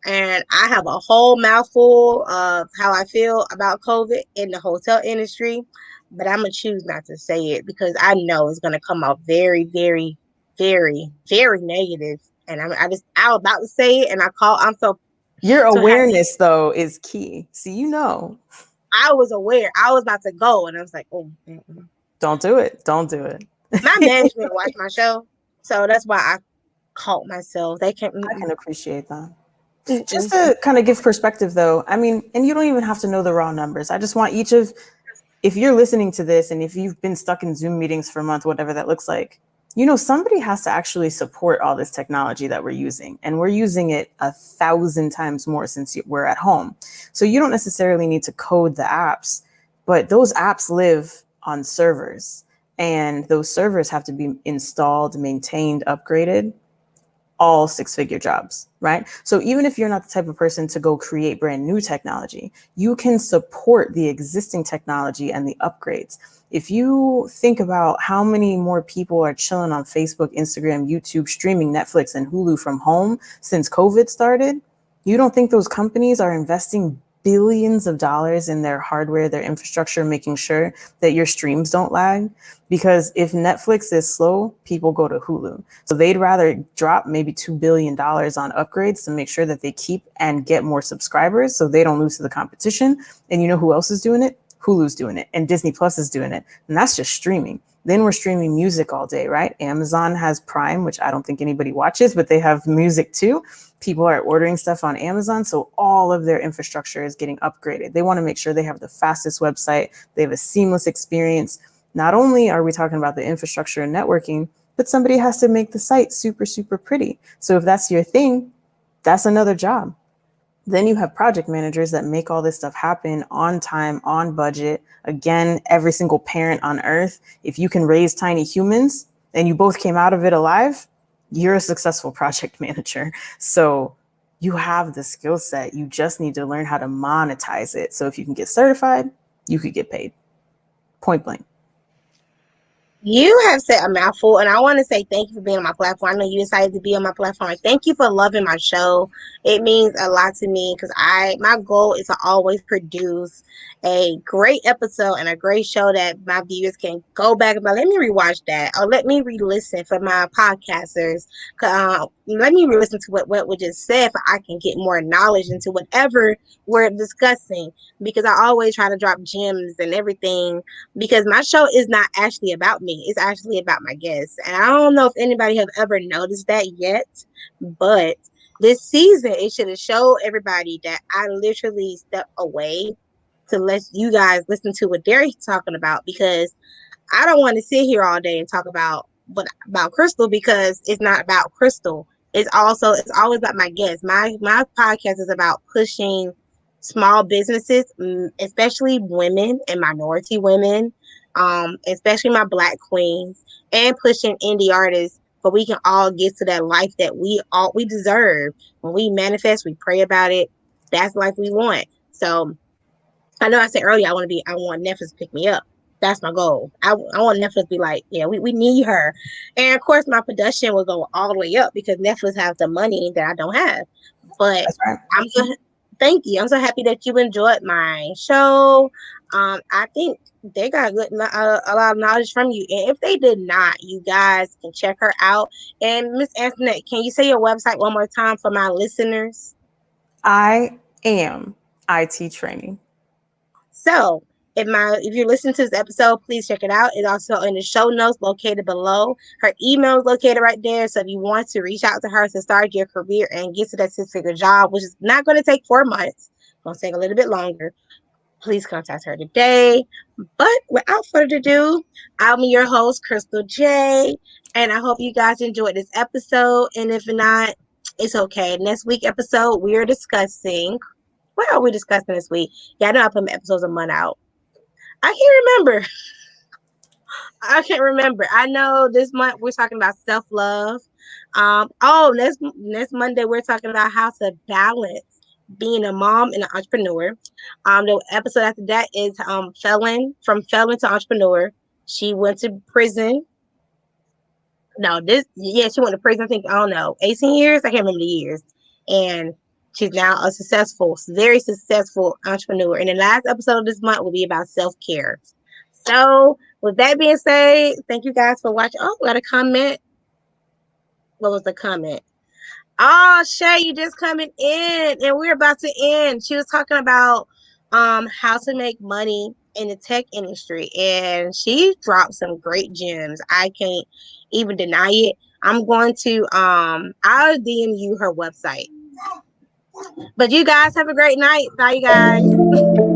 and I have a whole mouthful of how I feel about COVID in the hotel industry, but I'm gonna choose not to say it because I know it's gonna come out very, very, very, very negative. And I was about to say it, and I'm so. Your awareness though is key. See, I was aware. I was about to go, and I was like, oh. Don't do it. Don't do it. My management watched my show, so that's why I caught myself. I can appreciate that. Just to kind of give perspective though, I mean, and you don't even have to know the raw numbers. I just want if you're listening to this and if you've been stuck in Zoom meetings for a month, whatever that looks like, Somebody has to actually support all this technology that we're using, and we're using it 1,000 times more since we're at home. So you don't necessarily need to code the apps, but those apps live on servers, and those servers have to be installed, maintained, upgraded, all six-figure jobs, right? So even if you're not the type of person to go create brand new technology, you can support the existing technology and the upgrades. If you think about how many more people are chilling on Facebook, Instagram, YouTube, streaming Netflix and Hulu from home since COVID started, you don't think those companies are investing billions of dollars in their hardware, their infrastructure, making sure that your streams don't lag? Because if Netflix is slow, people go to Hulu. So they'd rather drop maybe $2 billion on upgrades to make sure that they keep and get more subscribers so they don't lose to the competition. And you know who else is doing it? Hulu's doing it, and Disney Plus is doing it. And that's just streaming. Then we're streaming music all day, right? Amazon has Prime, which I don't think anybody watches, but they have music too. People are ordering stuff on Amazon. So all of their infrastructure is getting upgraded. They want to make sure they have the fastest website. They have a seamless experience. Not only are we talking about the infrastructure and networking, but somebody has to make the site super, super pretty. So if that's your thing, that's another job. Then you have project managers that make all this stuff happen on time, on budget. Again, every single parent on earth, if you can raise tiny humans and you both came out of it alive, you're a successful project manager. So you have the skill set. You just need to learn how to monetize it. So if you can get certified, you could get paid. Point blank. You have said a mouthful, and I want to say thank you for being on my platform. I know you decided to be on my platform. Thank you for loving my show. It means a lot to me because my goal is to always produce a great episode and a great show that my viewers can go back and be like, let me rewatch that, or let me re-listen for my podcasters. Let me re-listen to what we just said, so I can get more knowledge into whatever we're discussing. Because I always try to drop gems and everything, because my show is not actually about me. It's actually about my guests. And I don't know if anybody have ever noticed that yet, but this season, it should have showed everybody that I literally step away to let you guys listen to what they're talking about, because I don't want to sit here all day and talk about Crystal, because it's not about Crystal. It's always about my guests. My podcast is about pushing small businesses, especially women and minority women, especially my Black queens, and pushing indie artists, so we can all get to that life that we deserve. When we manifest, we pray about it. That's the life we want. So I know I said earlier I want Netflix to pick me up. That's my goal. I want Netflix to be like, yeah, we need her. And of course my production will go all the way up because Netflix has the money that I don't have. But That's right. I'm so thank you. I'm so happy that you enjoyed my show. I think they got a lot of knowledge from you. And if they did not, you guys can check her out. And Miss Antoinette, can you say your website one more time for my listeners? I am IT training. So if you're listening to this episode, please check it out. It's also in the show notes located below. Her email is located right there. So if you want to reach out to her to start your career and get to that six-figure job, which is not going to take 4 months, it's going to take a little bit longer, please contact her today. But without further ado, I'm your host, Crystal J. And I hope you guys enjoyed this episode. And if not, it's okay. Next week episode, we are discussing, what are we discussing this week? Yeah, I know I put my episodes a month out. I can't remember. I can't remember. I know this month we're talking about self-love. Next Monday we're talking about how to balance being a mom and an entrepreneur. The episode after that is felon to entrepreneur. She went to prison. No, she went to prison. I think, I don't know, 18 years. I can't remember the years. And she's now a very successful entrepreneur. And the last episode of this month will be about self-care. So with that being said, thank you guys for watching. Oh, we got a comment. What was the comment? Oh, Shay, you just coming in, and we're about to end. She was talking about how to make money in the tech industry, and she dropped some great gems. I can't even deny it. I'm going to I'll DM you her website. But you guys have a great night. Bye, you guys.